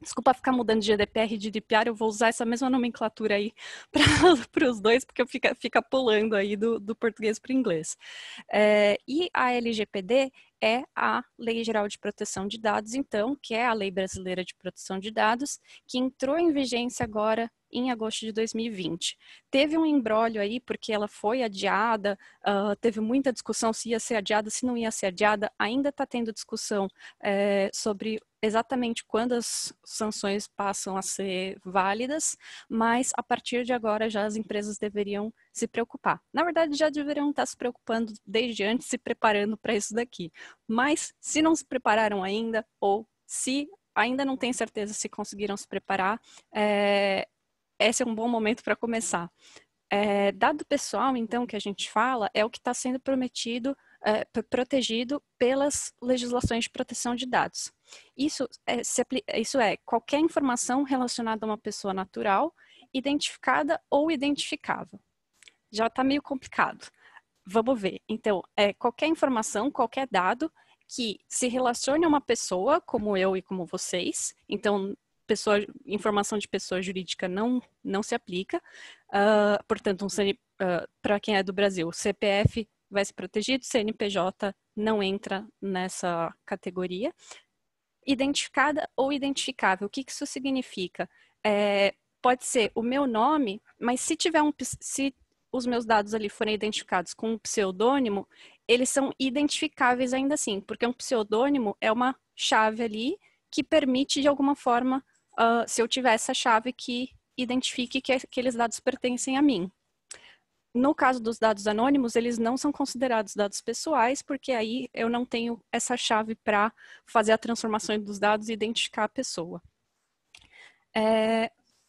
Desculpa ficar mudando de GDPR e GDPR, eu vou usar essa mesma nomenclatura aí para os dois, porque fica pulando aí do português para o inglês. E a LGPD é a Lei Geral de Proteção de Dados, então, que é a Lei Brasileira de Proteção de Dados, que entrou em vigência agora em agosto de 2020. Teve um imbróglio aí, porque ela foi adiada, teve muita discussão se ia ser adiada, se não ia ser adiada, ainda está tendo discussão sobre exatamente quando as sanções passam a ser válidas, mas a partir de agora já as empresas deveriam se preocupar. Na verdade, já deveriam estar se preocupando desde antes, se preparando para isso daqui. Mas se não se prepararam ainda, ou se ainda não tem certeza se conseguiram se preparar, esse é um bom momento para começar. Dado pessoal, então, que a gente fala, é o que está sendo protegido pelas legislações de proteção de dados. Isso é qualquer informação relacionada a uma pessoa natural, identificada ou identificável. Já está meio complicado. Vamos ver. Então, qualquer informação, qualquer dado que se relacione a uma pessoa, como eu e como vocês. Então, informação de pessoa jurídica não se aplica. Portanto, para quem é do Brasil, o CPF vai ser protegido, CNPJ não entra nessa categoria. Identificada ou identificável, o que isso significa? Pode ser o meu nome, mas se os meus dados ali forem identificados com um pseudônimo, eles são identificáveis ainda assim, porque um pseudônimo é uma chave ali que permite, de alguma forma, se eu tiver essa chave que identifique que aqueles dados pertencem a mim. No caso dos dados anônimos, eles não são considerados dados pessoais, porque aí eu não tenho essa chave para fazer a transformação dos dados e identificar a pessoa.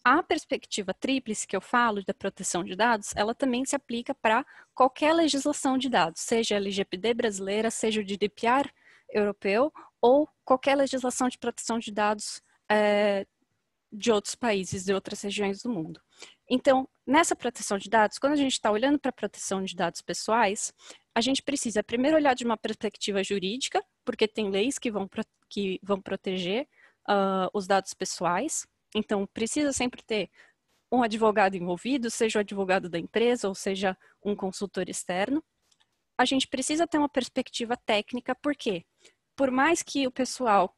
A perspectiva tríplice que eu falo da proteção de dados, ela também se aplica para qualquer legislação de dados, seja a LGPD brasileira, seja o GDPR europeu, ou qualquer legislação de proteção de dados de outros países, de outras regiões do mundo. Então, nessa proteção de dados, quando a gente está olhando para a proteção de dados pessoais, a gente precisa primeiro olhar de uma perspectiva jurídica, porque tem leis que vão proteger os dados pessoais. Então, precisa sempre ter um advogado envolvido, seja o advogado da empresa ou seja um consultor externo. A gente precisa ter uma perspectiva técnica, por quê? Por mais que o pessoal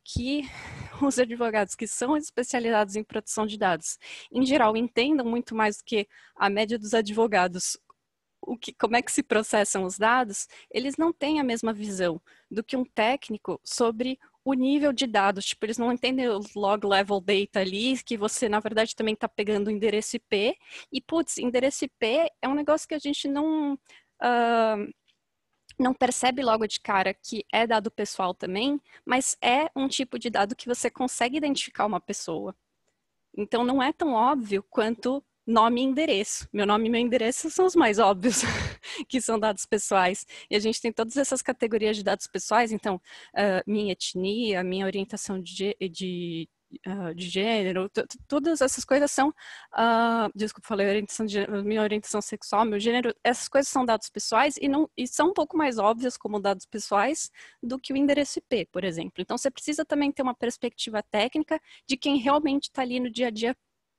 os advogados que são especializados em proteção de dados, em geral, entendam muito mais do que a média dos advogados como é que se processam os dados, eles não têm a mesma visão do que um técnico sobre o nível de dados. Tipo, eles não entendem os log level data ali, que você, na verdade, também está pegando o endereço IP. E, putz, endereço IP é um negócio que a gente não percebe logo de cara que é dado pessoal também, mas é um tipo de dado que você consegue identificar uma pessoa. Então, não é tão óbvio quanto nome e endereço. Meu nome e meu endereço são os mais óbvios, que são dados pessoais. E a gente tem todas essas categorias de dados pessoais, então, minha etnia, minha orientação de gênero, todas essas coisas são, desculpa, falei orientação de gênero, minha orientação sexual, meu gênero, essas coisas são dados pessoais e são um pouco mais óbvias como dados pessoais do que o endereço IP, por exemplo. Então, você precisa também ter uma perspectiva técnica de quem realmente está ali no dia a dia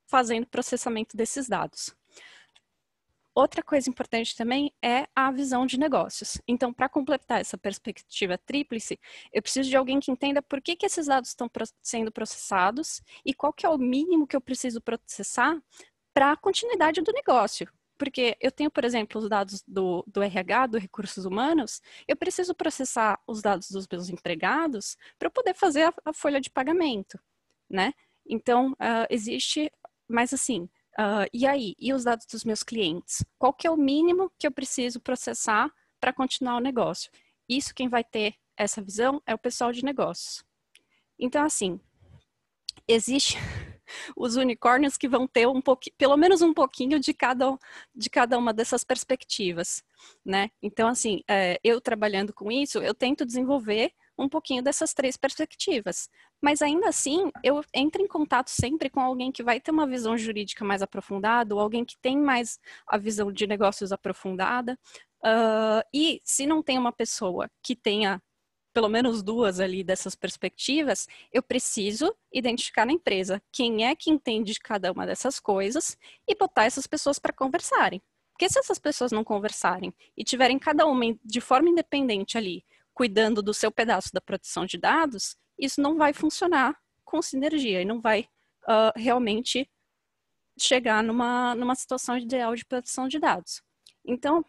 fazendo processamento desses dados. Outra coisa importante também é a visão de negócios. Então, para completar essa perspectiva tríplice, eu preciso de alguém que entenda por que esses dados estão sendo processados e qual que é o mínimo que eu preciso processar para a continuidade do negócio. Porque eu tenho, por exemplo, os dados do RH, do Recursos Humanos, eu preciso processar os dados dos meus empregados para eu poder fazer a folha de pagamento, né? Então, existe, mas assim, e aí? E os dados dos meus clientes? Qual que é o mínimo que eu preciso processar para continuar o negócio? Isso, quem vai ter essa visão é o pessoal de negócios. Então, assim, existe os unicórnios que vão ter pelo menos um pouquinho de cada uma dessas perspectivas, né? Então, assim, eu trabalhando com isso, eu tento desenvolver um pouquinho dessas 3 perspectivas. Mas ainda assim, eu entro em contato sempre com alguém que vai ter uma visão jurídica mais aprofundada, ou alguém que tem mais a visão de negócios aprofundada. E se não tem uma pessoa que tenha pelo menos 2 ali dessas perspectivas, eu preciso identificar na empresa quem é que entende de cada uma dessas coisas e botar essas pessoas para conversarem. Porque se essas pessoas não conversarem e tiverem cada uma de forma independente ali, cuidando do seu pedaço da proteção de dados, isso não vai funcionar com sinergia e não vai realmente chegar numa situação ideal de proteção de dados. Então,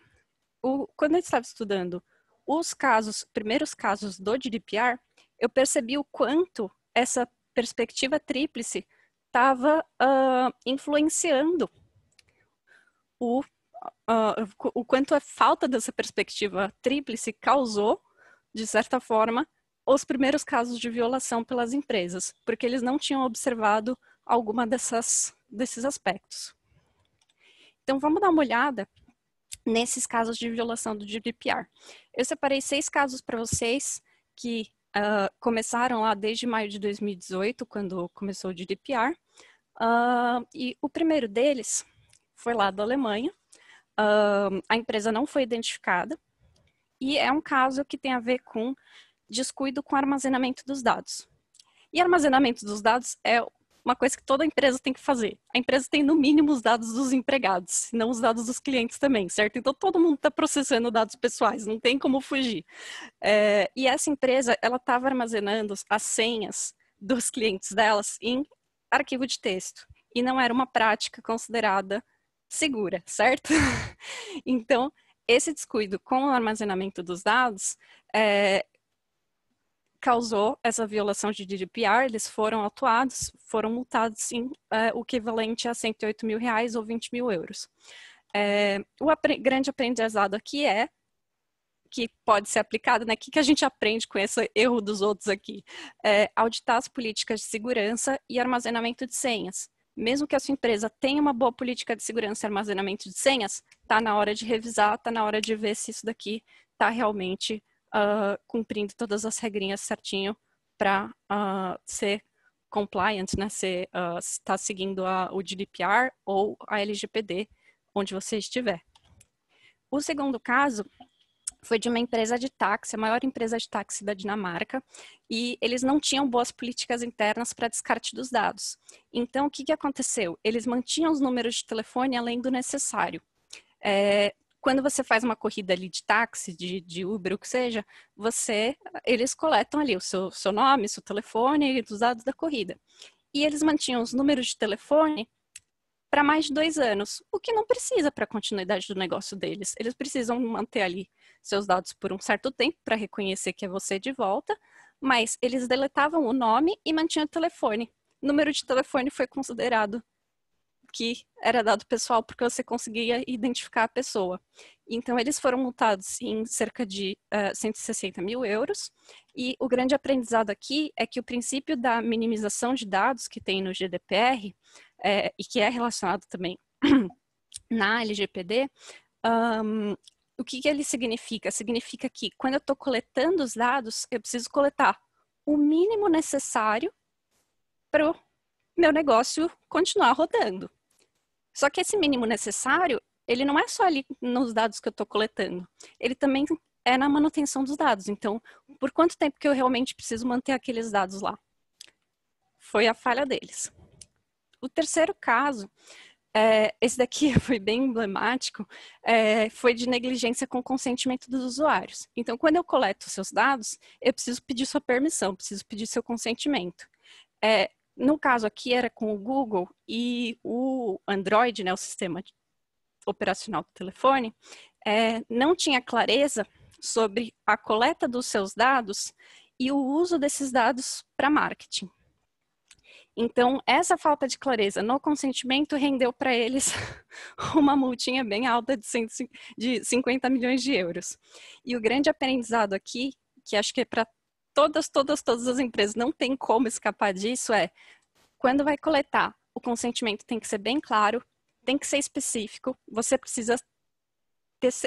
quando eu estava estudando os primeiros casos do GDPR, eu percebi o quanto essa perspectiva tríplice estava influenciando o quanto a falta dessa perspectiva tríplice causou, de certa forma, os primeiros casos de violação pelas empresas, porque eles não tinham observado alguma desses aspectos. Então, vamos dar uma olhada nesses casos de violação do GDPR. Eu separei 6 casos para vocês que começaram lá desde maio de 2018, quando começou o GDPR. E o primeiro deles foi lá da Alemanha. A empresa não foi identificada e é um caso que tem a ver com descuido com armazenamento dos dados. E armazenamento dos dados é uma coisa que toda empresa tem que fazer. A empresa tem, no mínimo, os dados dos empregados, não os dados dos clientes também, certo? Então, todo mundo está processando dados pessoais, não tem como fugir. E essa empresa, ela estava armazenando as senhas dos clientes delas em arquivo de texto. E não era uma prática considerada segura, certo? Então, esse descuido com o armazenamento dos dados causou essa violação de GDPR, eles foram autuados, foram multados em o equivalente a R$108 mil ou 20 mil euros. O grande aprendizado aqui que pode ser aplicado, né? O que a gente aprende com esse erro dos outros aqui? Auditar as políticas de segurança e armazenamento de senhas. Mesmo que a sua empresa tenha uma boa política de segurança e armazenamento de senhas, está na hora de revisar, está na hora de ver se isso daqui está realmente cumprindo todas as regrinhas certinho para ser compliant, né? Se está seguindo o GDPR ou a LGPD, onde você estiver. O segundo caso foi de uma empresa de táxi, a maior empresa de táxi da Dinamarca, e eles não tinham boas políticas internas para descarte dos dados. Então, o que aconteceu? Eles mantinham os números de telefone além do necessário. Quando você faz uma corrida ali de táxi, de Uber, o que seja, eles coletam ali o seu nome, seu telefone e os dados da corrida. E eles mantinham os números de telefone para mais de 2 anos, o que não precisa para a continuidade do negócio deles. Eles precisam manter ali seus dados por um certo tempo para reconhecer que é você de volta, mas eles deletavam o nome e mantinham o telefone. O número de telefone foi considerado que era dado pessoal porque você conseguia identificar a pessoa. Então, eles foram multados em cerca de 160 mil euros. E o grande aprendizado aqui é que o princípio da minimização de dados que tem no GDPR, e que é relacionado também na LGPD, o que ele significa? Significa que quando eu estou coletando os dados, eu preciso coletar o mínimo necessário para o meu negócio continuar rodando. Só que esse mínimo necessário, ele não é só ali nos dados que eu estou coletando, ele também é na manutenção dos dados. Então, por quanto tempo que eu realmente preciso manter aqueles dados lá? Foi a falha deles. O terceiro caso, esse daqui foi bem emblemático, foi de negligência com consentimento dos usuários. Então, quando eu coleto seus dados, eu preciso pedir sua permissão, preciso pedir seu consentimento. No caso aqui era com o Google e o Android, né, o sistema operacional do telefone, não tinha clareza sobre a coleta dos seus dados e o uso desses dados para marketing. Então, essa falta de clareza no consentimento rendeu para eles uma multinha bem alta de 50 milhões de euros. E o grande aprendizado aqui, que acho que é para todas as empresas, não tem como escapar disso, quando vai coletar, o consentimento tem que ser bem claro, tem que ser específico,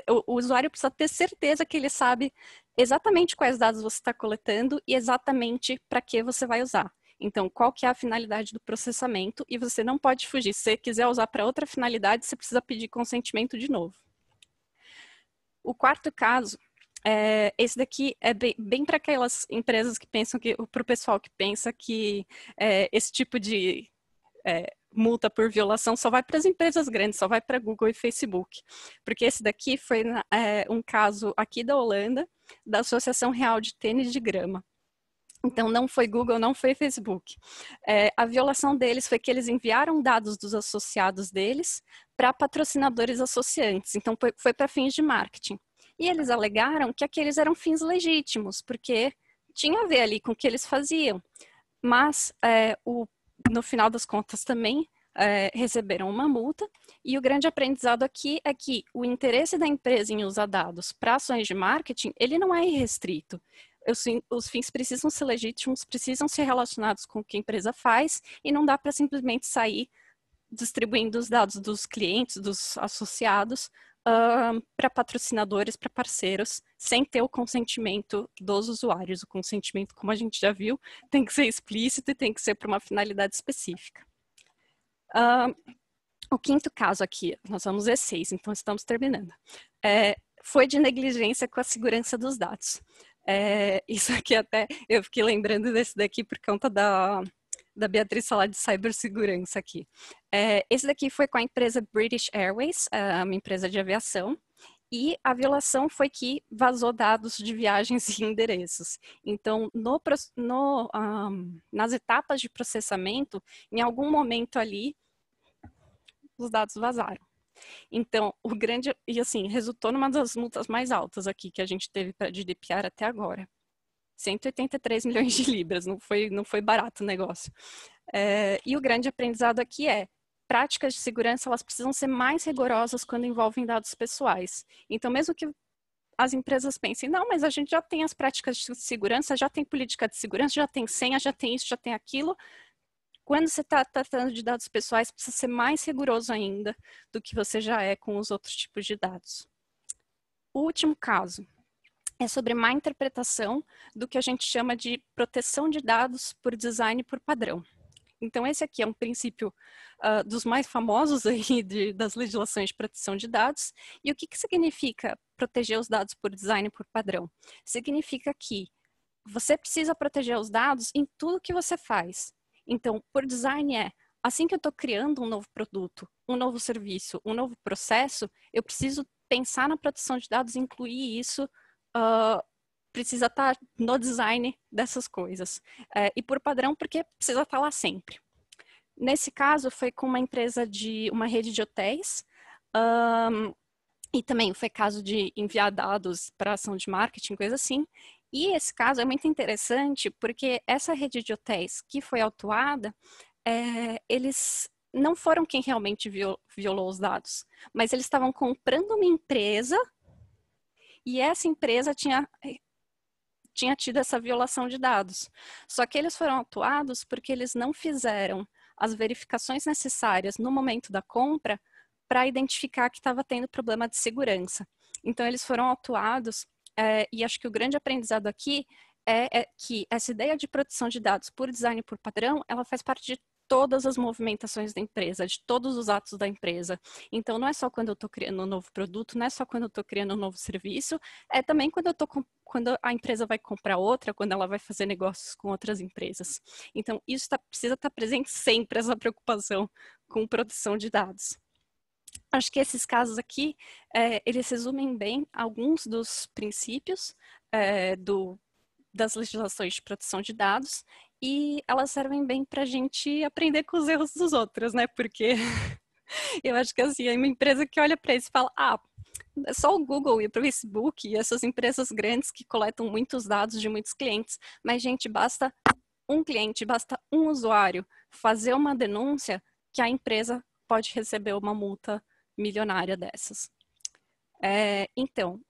o usuário precisa ter certeza que ele sabe exatamente quais dados você está coletando e exatamente para que você vai usar. Então, qual que é a finalidade do processamento e você não pode fugir. Se você quiser usar para outra finalidade, você precisa pedir consentimento de novo. O quarto caso, esse daqui é bem para aquelas empresas que pensam para o pessoal que pensa que esse tipo de multa por violação só vai para as empresas grandes, só vai para Google e Facebook. Porque esse daqui foi um caso aqui da Holanda, da Associação Real de Tênis de Grama. Então, não foi Google, não foi Facebook. A violação deles foi que eles enviaram dados dos associados deles para patrocinadores associantes. Então, foi para fins de marketing. E eles alegaram que aqueles eram fins legítimos, porque tinha a ver ali com o que eles faziam. Mas, no final das contas também, receberam uma multa. E o grande aprendizado aqui é que o interesse da empresa em usar dados para ações de marketing, ele não é irrestrito. Os fins precisam ser legítimos, precisam ser relacionados com o que a empresa faz e não dá para simplesmente sair distribuindo os dados dos clientes, dos associados, para patrocinadores, para parceiros, sem ter o consentimento dos usuários. O consentimento, como a gente já viu, tem que ser explícito e tem que ser para uma finalidade específica. O quinto caso aqui, nós vamos ver 6, então estamos terminando. Foi de negligência com a segurança dos dados. Isso aqui até, eu fiquei lembrando desse daqui por conta da Beatriz falar de cibersegurança aqui. Esse daqui foi com a empresa British Airways, uma empresa de aviação, e a violação foi que vazou dados de viagens e endereços. Então, nas etapas de processamento, em algum momento ali, os dados vazaram. Então, e assim, resultou numa das multas mais altas aqui que a gente teve para GDPR até agora. 183 milhões de libras, não foi barato o negócio. E o grande aprendizado aqui práticas de segurança, elas precisam ser mais rigorosas quando envolvem dados pessoais. Então, mesmo que as empresas pensem, não, mas a gente já tem as práticas de segurança, já tem política de segurança, já tem senha, já tem isso, já tem aquilo. Quando você está tratando de dados pessoais, precisa ser mais rigoroso ainda do que você já é com os outros tipos de dados. O último caso é sobre má interpretação do que a gente chama de proteção de dados por design por padrão. Então, esse aqui é um princípio dos mais famosos aí das legislações de proteção de dados. E o que significa proteger os dados por design por padrão? Significa que você precisa proteger os dados em tudo que você faz. Então, por design assim que eu estou criando um novo produto, um novo serviço, um novo processo, eu preciso pensar na proteção de dados e incluir isso, precisa estar no design dessas coisas. E por padrão, porque precisa estar lá sempre. Nesse caso, foi com uma rede de hotéis, e também foi caso de enviar dados para ação de marketing, coisa assim. E esse caso é muito interessante porque essa rede de hotéis que foi autuada, eles não foram quem realmente violou os dados, mas eles estavam comprando uma empresa e essa empresa tinha tido essa violação de dados. Só que eles foram autuados porque eles não fizeram as verificações necessárias no momento da compra para identificar que estava tendo problema de segurança. Então, eles foram autuados. E acho que o grande aprendizado aqui é que essa ideia de proteção de dados por design e por padrão, ela faz parte de todas as movimentações da empresa, de todos os atos da empresa. Então, não é só quando eu estou criando um novo produto, não é só quando eu estou criando um novo serviço, é também quando a empresa vai comprar outra, quando ela vai fazer negócios com outras empresas. Então, isso precisa estar presente sempre, essa preocupação com proteção de dados. Acho que esses casos aqui, eles resumem bem alguns dos princípios das legislações de proteção de dados, e elas servem bem para a gente aprender com os erros dos outros, né? Porque eu acho que assim, é uma empresa que olha para isso e fala, é só o Google e para o Facebook e essas empresas grandes que coletam muitos dados de muitos clientes, mas, gente, basta um cliente, basta um usuário fazer uma denúncia que a empresa pode receber uma multa milionária dessas. Então,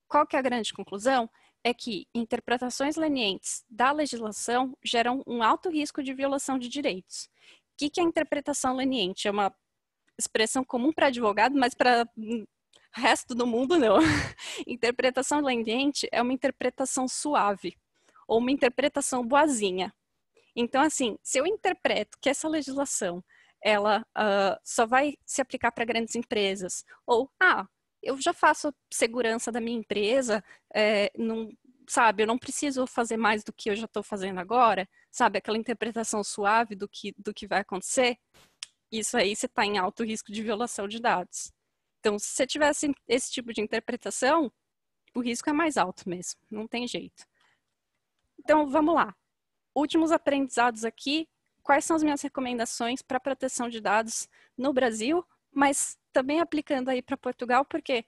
qual que é a grande conclusão? É que interpretações lenientes da legislação geram um alto risco de violação de direitos. O que é interpretação leniente? É uma expressão comum para advogado, mas para o resto do mundo não. Interpretação leniente é uma interpretação suave, ou uma interpretação boazinha. Então, assim, se eu interpreto que essa legislação ela só vai se aplicar para grandes empresas, ou, eu já faço segurança da minha empresa, sabe, eu não preciso fazer mais do que eu já estou fazendo agora, sabe, aquela interpretação suave do que vai acontecer, isso aí você está em alto risco de violação de dados. Então, se você tivesse esse tipo de interpretação, o risco é mais alto mesmo, não tem jeito. Então, vamos lá. Últimos aprendizados aqui. Quais são as minhas recomendações para proteção de dados no Brasil, mas também aplicando aí para Portugal, porque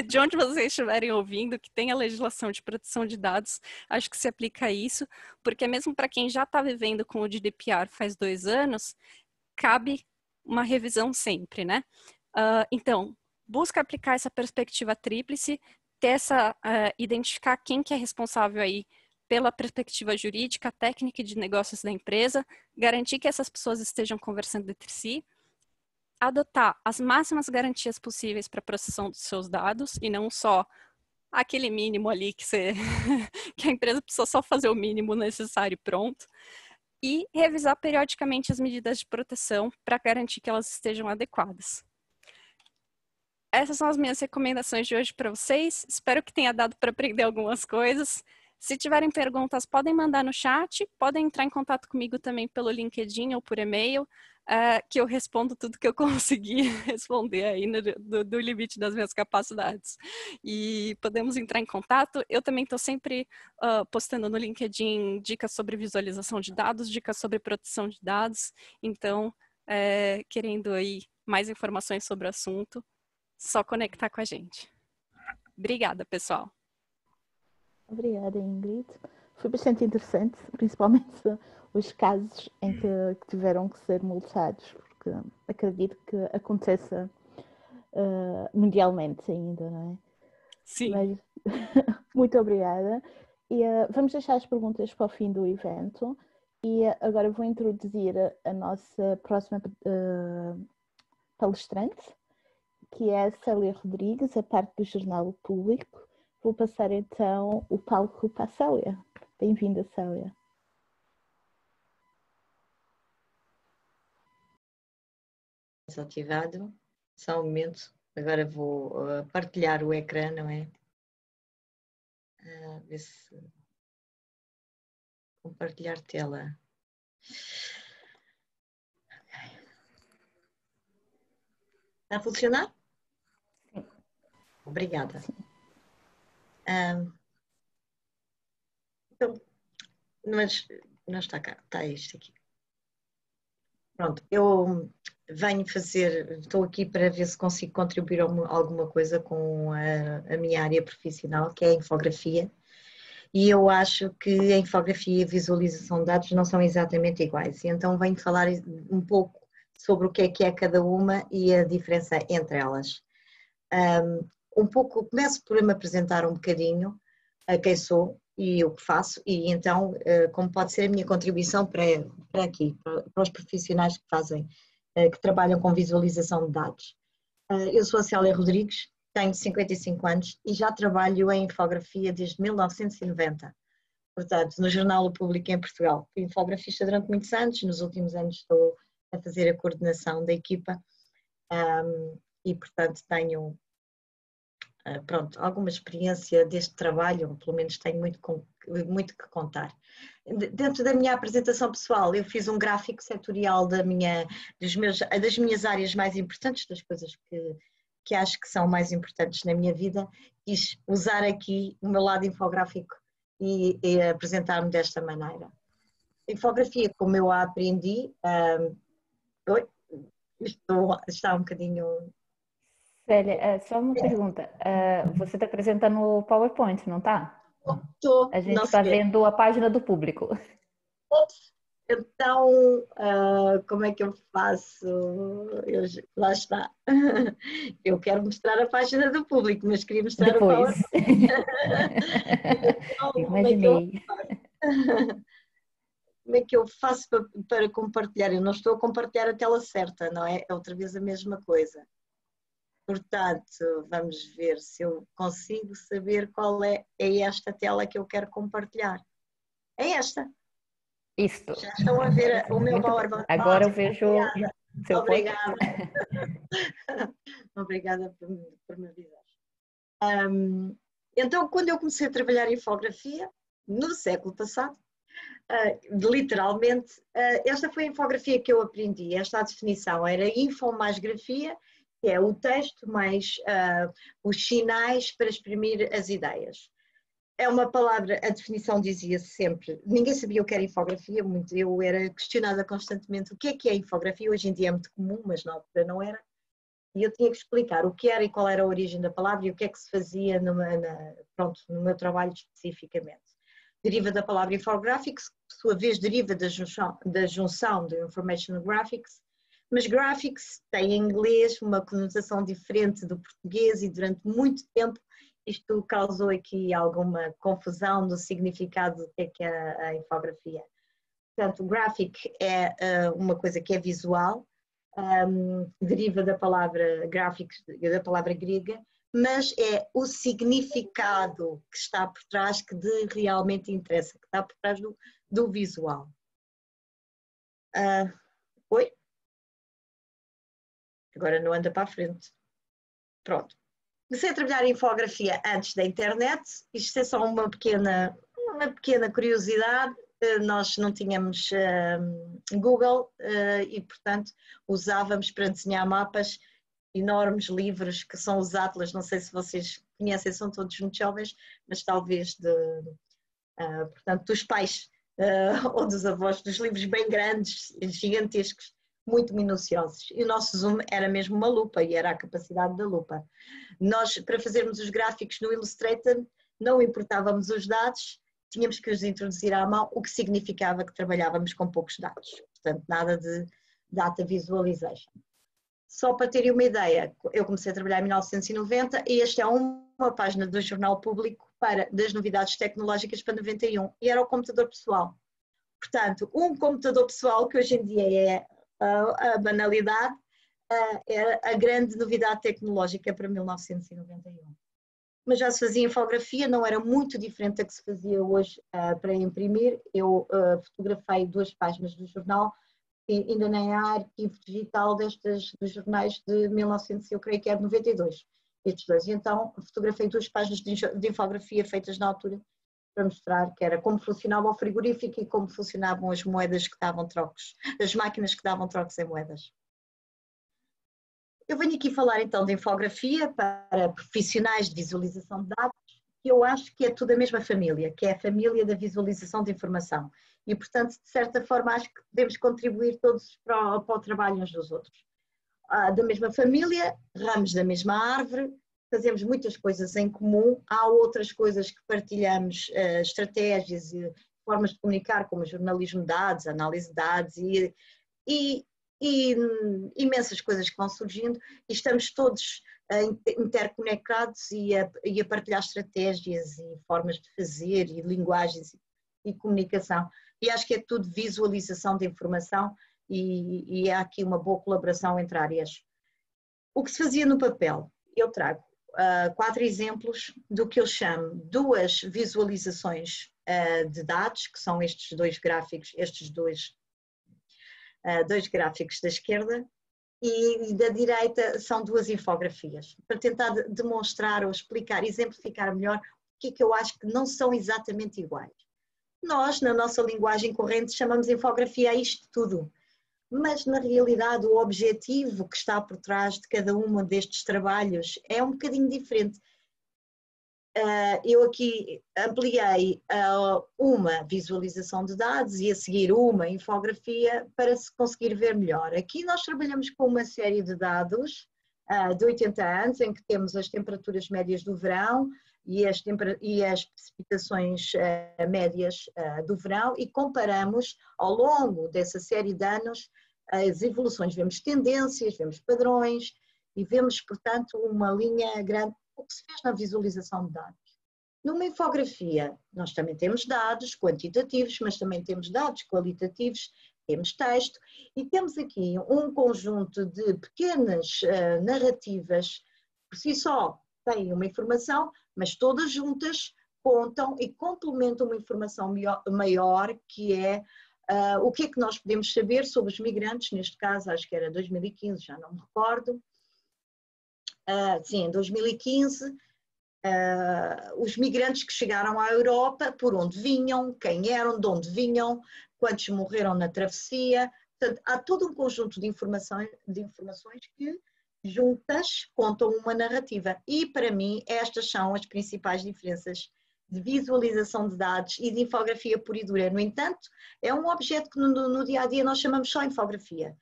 de onde vocês estiverem ouvindo que tem a legislação de proteção de dados, acho que se aplica a isso, porque mesmo para quem já está vivendo com o GDPR faz 2 anos, cabe uma revisão sempre, né? Então, busca aplicar essa perspectiva tríplice, identificar quem que é responsável aí pela perspectiva jurídica, técnica e de negócios da empresa, garantir que essas pessoas estejam conversando entre si, adotar as máximas garantias possíveis para a processão dos seus dados, e não só aquele mínimo ali que que a empresa precisa só fazer o mínimo necessário e pronto, e revisar periodicamente as medidas de proteção para garantir que elas estejam adequadas. Essas são as minhas recomendações de hoje para vocês. Espero que tenha dado para aprender algumas coisas. Se tiverem perguntas, podem mandar no chat, podem entrar em contato comigo também pelo LinkedIn ou por e-mail, que eu respondo tudo que eu conseguir responder aí do limite das minhas capacidades. E podemos entrar em contato. Eu também estou sempre postando no LinkedIn dicas sobre visualização de dados, dicas sobre proteção de dados. Então, querendo aí mais informações sobre o assunto, só conectar com a gente. Obrigada, pessoal. Obrigada, Ingrid. Foi bastante interessante, principalmente os casos em que tiveram que ser multados, porque acredito que aconteça mundialmente ainda, não é? Sim. Mas, muito obrigada. E vamos deixar as perguntas para o fim do evento. E agora vou introduzir a nossa próxima palestrante, que é a Célia Rodrigues, a parte do Jornal Público. Vou passar então o palco para a Célia. Bem-vinda, Célia. Desativado. Só um momento. Agora vou partilhar o ecrã, não é? Ver se... Compartilhar tela. Está a funcionar? Sim. Obrigada. Sim. Então, mas não está cá, está este aqui. Pronto, eu estou aqui para ver se consigo contribuir alguma coisa com a minha área profissional, que é a infografia. E eu acho que a infografia e a visualização de dados não são exatamente iguais. E então venho falar um pouco sobre o que é cada uma e a diferença entre elas. Começo por me apresentar um bocadinho a quem sou e o que faço, e então como pode ser a minha contribuição para aqui, para os profissionais que trabalham com visualização de dados. Eu sou a Célia Rodrigues, tenho 55 anos e já trabalho em infografia desde 1990. portanto, no Jornal O Público em Portugal. Fui infografista durante muitos anos, nos últimos anos estou a fazer a coordenação da equipa e, portanto, tenho pronto, alguma experiência deste trabalho, pelo menos tenho muito que contar. Dentro da minha apresentação pessoal, eu fiz um gráfico setorial das minhas áreas mais importantes, das coisas que acho que são mais importantes na minha vida, quis usar aqui o meu lado infográfico e apresentar-me desta maneira. A infografia, como eu a aprendi, isto está um bocadinho... Célia, só uma pergunta. Você está apresentando o PowerPoint, não está? Estou. A gente está vendo a página do público. Ops. Então, como é que eu faço? Lá está. Eu quero mostrar a página do público, mas queria mostrar depois. A PowerPoint. Imaginei. Como é que eu faço para compartilhar? Eu não estou a compartilhar a tela certa, não é? É outra vez a mesma coisa. Portanto, vamos ver se eu consigo saber qual é esta tela que eu quero compartilhar. É esta. Isto. Já estão a ver o meu PowerPoint. Agora eu vejo seu Obrigada. Obrigada por me avisar. Então, quando eu comecei a trabalhar em infografia, no século passado, literalmente, esta foi a infografia que eu aprendi. Esta definição era info mais grafia, que é o texto mais os sinais para exprimir as ideias. É uma palavra, a definição dizia sempre, ninguém sabia o que era infografia, eu era questionada constantemente o que é infografia, hoje em dia é muito comum, mas na altura não era, e eu tinha que explicar o que era e qual era a origem da palavra e o que é que se fazia no meu trabalho especificamente. Deriva da palavra infographics, que por sua vez deriva da junção de information graphics, mas graphics tem em inglês uma conotação diferente do português e durante muito tempo isto causou aqui alguma confusão no significado do que é a infografia. Portanto, o graphic é uma coisa que é visual, deriva da palavra graphics, da palavra grega, mas é o significado que está por trás que realmente interessa, que está por trás do visual. Oi? Agora não anda para a frente. Pronto. Comecei a trabalhar em infografia antes da internet, isto é só uma pequena curiosidade, nós não tínhamos Google e, portanto, usávamos para desenhar mapas enormes livros que são os atlas, não sei se vocês conhecem, são todos muito jovens, mas talvez portanto, dos pais ou dos avós, dos livros bem grandes, gigantescos, muito minuciosos. E o nosso zoom era mesmo uma lupa e era a capacidade da lupa. Nós, para fazermos os gráficos no Illustrator, não importávamos os dados, tínhamos que os introduzir à mão, o que significava que trabalhávamos com poucos dados. Portanto, nada de data visualization. Só para terem uma ideia, eu comecei a trabalhar em 1990 e esta é uma página do Jornal Público das novidades tecnológicas para 91 e era o computador pessoal. Portanto, um computador pessoal que hoje em dia é a banalidade, era a grande novidade tecnológica para 1991. Mas já se fazia infografia, não era muito diferente da que se fazia hoje para imprimir. Eu fotografei 2 páginas do jornal, e ainda nem há arquivo digital dos jornais de 1900, eu creio que é de 92, estes 2. E então fotografei 2 páginas de infografia feitas na altura, para mostrar que era como funcionava o frigorífico e como funcionavam as moedas que davam trocos, as máquinas que davam trocos em moedas. Eu venho aqui falar então de infografia para profissionais de visualização de dados, que eu acho que é tudo a mesma família, que é a família da visualização de informação. E, portanto, de certa forma, acho que podemos contribuir todos para o trabalho uns dos outros. Da mesma família, ramos da mesma árvore, fazemos muitas coisas em comum, há outras coisas que partilhamos, estratégias e formas de comunicar, como o jornalismo de dados, a análise de dados e imensas coisas que vão surgindo e estamos todos interconectados e a partilhar estratégias e formas de fazer e linguagens e comunicação. E acho que é tudo visualização de informação e há aqui uma boa colaboração entre áreas. O que se fazia no papel, eu trago 4 exemplos do que eu chamo 2 visualizações de dados, que são estes 2 gráficos, dois gráficos da esquerda, e da direita são 2 infografias, para tentar demonstrar ou explicar, exemplificar melhor o que é que eu acho que não são exatamente iguais. Nós, na nossa linguagem corrente, chamamos infografia a isto tudo, mas na realidade o objetivo que está por trás de cada um destes trabalhos é um bocadinho diferente. Eu aqui ampliei uma visualização de dados e a seguir uma infografia para se conseguir ver melhor. Aqui nós trabalhamos com uma série de dados de 80 anos, em que temos as temperaturas médias do verão e as precipitações médias do verão, e comparamos ao longo dessa série de anos as evoluções. Vemos tendências, vemos padrões e vemos, portanto, uma linha grande, o que se fez na visualização de dados. Numa infografia, nós também temos dados quantitativos, mas também temos dados qualitativos, temos texto, e temos aqui um conjunto de pequenas narrativas, por si só têm uma informação, mas todas juntas contam e complementam uma informação maior, que é o que é que nós podemos saber sobre os migrantes, neste caso acho que era 2015, já não me recordo. Sim, em 2015, os migrantes que chegaram à Europa, por onde vinham, quem eram, de onde vinham, quantos morreram na travessia. Portanto, há todo um conjunto de informações que juntas contam uma narrativa. E para mim estas são as principais diferenças de visualização de dados e de infografia pura e dura. No entanto, é um objeto que no dia a dia nós chamamos só infografia.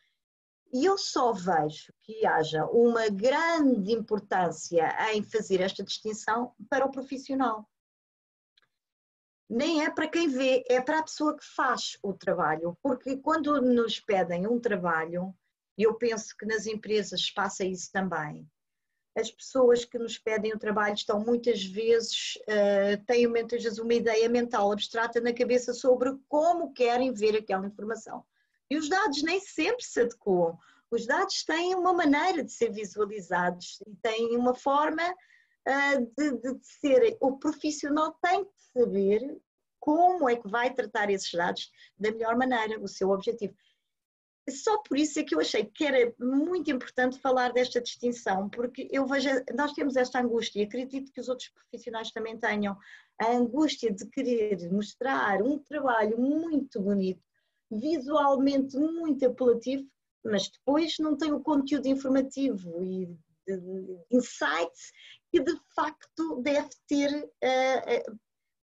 E eu só vejo que haja uma grande importância em fazer esta distinção para o profissional. Nem é para quem vê, é para a pessoa que faz o trabalho. Porque quando nos pedem um trabalho, e eu penso que nas empresas passa isso também, as pessoas que nos pedem o trabalho estão muitas vezes, têm muitas vezes uma ideia mental abstrata na cabeça sobre como querem ver aquela informação. E os dados nem sempre se adequam. Os dados têm uma maneira de ser visualizados e têm uma forma de ser. O profissional tem que saber como é que vai tratar esses dados da melhor maneira, o seu objetivo. Só por isso é que eu achei que era muito importante falar desta distinção, porque eu vejo, nós temos esta angústia, e acredito que os outros profissionais também tenham, a angústia de querer mostrar um trabalho muito bonito, visualmente muito apelativo, mas depois não tem o conteúdo informativo e de insights que de facto deve ter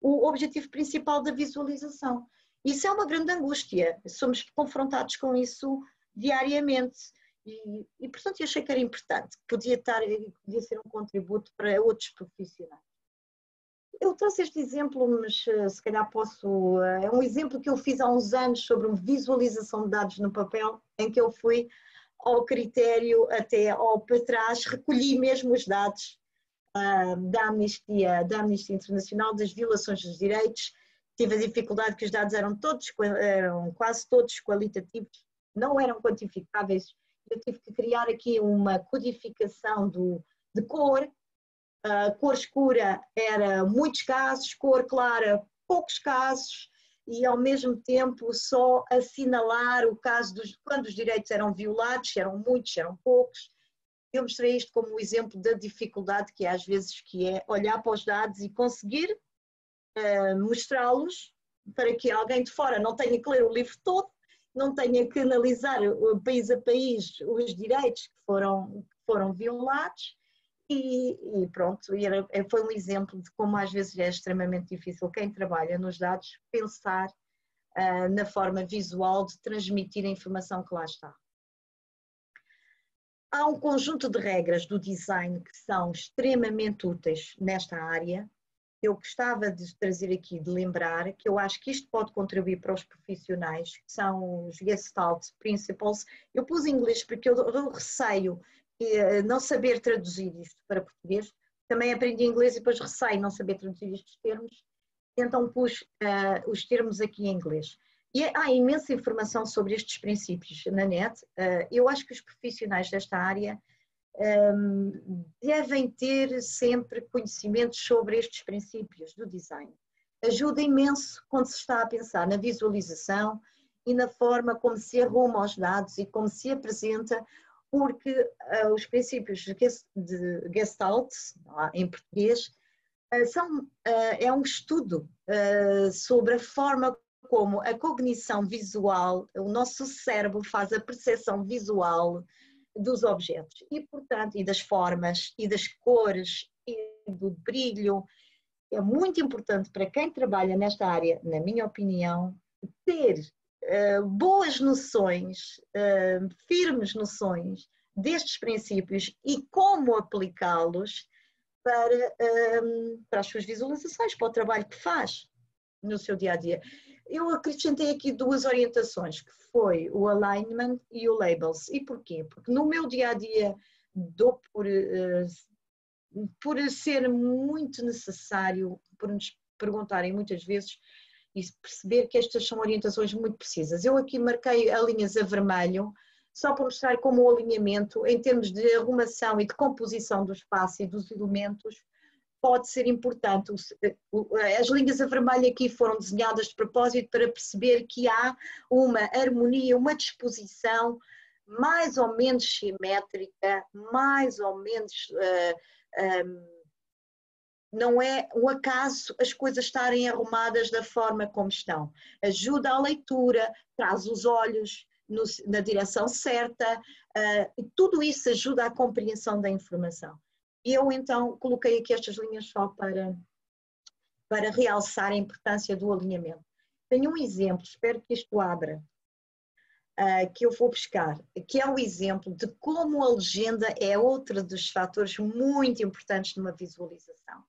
o objetivo principal da visualização. Isso é uma grande angústia, somos confrontados com isso diariamente e portanto eu achei que era importante, que podia ser um contributo para outros profissionais. Eu trouxe este exemplo, mas se calhar posso... É um exemplo que eu fiz há uns anos sobre uma visualização de dados no papel, em que eu fui ao critério até para trás, recolhi mesmo os dados da Amnistia Internacional, das violações dos direitos. Tive a dificuldade que os dados eram quase todos qualitativos, não eram quantificáveis. Eu tive que criar aqui uma codificação de cor. Cor escura era muitos casos, cor clara poucos casos, e ao mesmo tempo só assinalar o caso quando os direitos eram violados, se eram muitos, se eram poucos. Eu mostrei isto como um exemplo da dificuldade que às vezes é olhar para os dados e conseguir mostrá-los para que alguém de fora não tenha que ler o livro todo, não tenha que analisar país a país os direitos que foram violados. E pronto, foi um exemplo de como às vezes é extremamente difícil quem trabalha nos dados pensar na forma visual de transmitir a informação que lá está. Há um conjunto de regras do design que são extremamente úteis nesta área. Eu gostava de trazer aqui, de lembrar, que eu acho que isto pode contribuir para os profissionais, que são os Gestalt Principles. Eu pus em inglês porque eu receio não saber traduzir isto para português. Também aprendi inglês e depois receio não saber traduzir estes termos. Então pus os termos aqui em inglês. E há imensa informação sobre estes princípios na net. Eu acho que os profissionais desta área devem ter sempre conhecimentos sobre estes princípios do design. Ajuda imenso quando se está a pensar na visualização e na forma como se arruma os dados e como se apresenta, porque os princípios de Gestalt, em português, é um estudo sobre a forma como a cognição visual, o nosso cérebro faz a percepção visual dos objetos e, portanto, e das formas e das cores e do brilho. É muito importante para quem trabalha nesta área, na minha opinião, ter boas noções, firmes noções destes princípios e como aplicá-los para as suas visualizações, para o trabalho que faz no seu dia-a-dia. Eu acrescentei aqui 2 orientações, que foi o alignment e o labels. E porquê? Porque no meu dia-a-dia dou por ser muito necessário, por nos perguntarem muitas vezes e perceber que estas são orientações muito precisas. Eu aqui marquei a linhas a vermelho, só para mostrar como o alinhamento, em termos de arrumação e de composição do espaço e dos elementos, pode ser importante. As linhas a vermelho aqui foram desenhadas de propósito para perceber que há uma harmonia, uma disposição mais ou menos simétrica, mais ou menos... não é um acaso as coisas estarem arrumadas da forma como estão. Ajuda à leitura, traz os olhos na direção certa, tudo isso ajuda à compreensão da informação. E eu então coloquei aqui estas linhas só para realçar a importância do alinhamento. Tenho um exemplo, espero que isto abra, que eu vou buscar, que é um exemplo de como a legenda é outro dos fatores muito importantes numa visualização.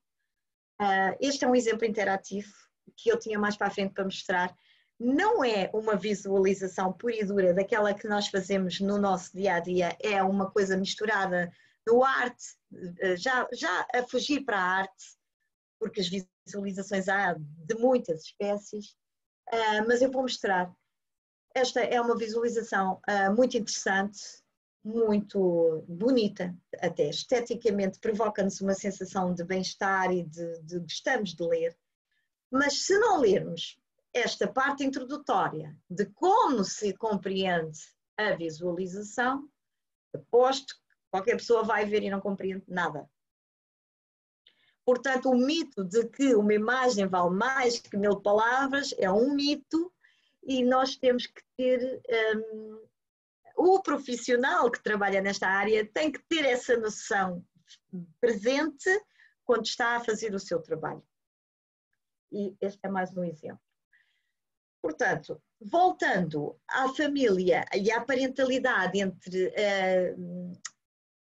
Este é um exemplo interativo que eu tinha mais para a frente para mostrar. Não é uma visualização pura e dura daquela que nós fazemos no nosso dia-a-dia, é uma coisa misturada no arte, já a fugir para a arte, porque as visualizações há de muitas espécies, mas eu vou mostrar. Esta é uma visualização muito interessante, muito bonita, até esteticamente provoca-nos uma sensação de bem-estar e de gostamos de ler. Mas se não lermos esta parte introdutória de como se compreende a visualização, aposto que qualquer pessoa vai ver e não compreende nada. Portanto, o mito de que uma imagem vale mais que 1000 palavras é um mito e nós temos que ter... o profissional que trabalha nesta área tem que ter essa noção presente quando está a fazer o seu trabalho. E este é mais um exemplo. Portanto, voltando à família e à parentalidade entre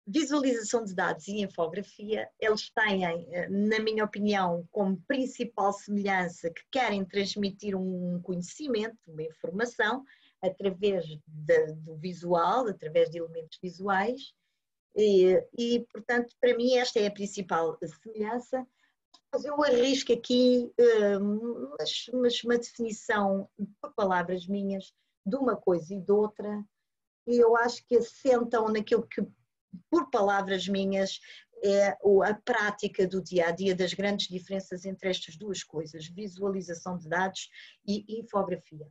visualização de dados e infografia, eles têm, na minha opinião, como principal semelhança que querem transmitir um conhecimento, uma informação, através do visual, através de elementos visuais, e portanto, para mim esta é a principal semelhança. Mas eu arrisco aqui uma definição por palavras minhas de uma coisa e de outra, e eu acho que assentam naquilo que, por palavras minhas, é a prática do dia-a-dia, das grandes diferenças entre estas duas coisas, visualização de dados e infografia.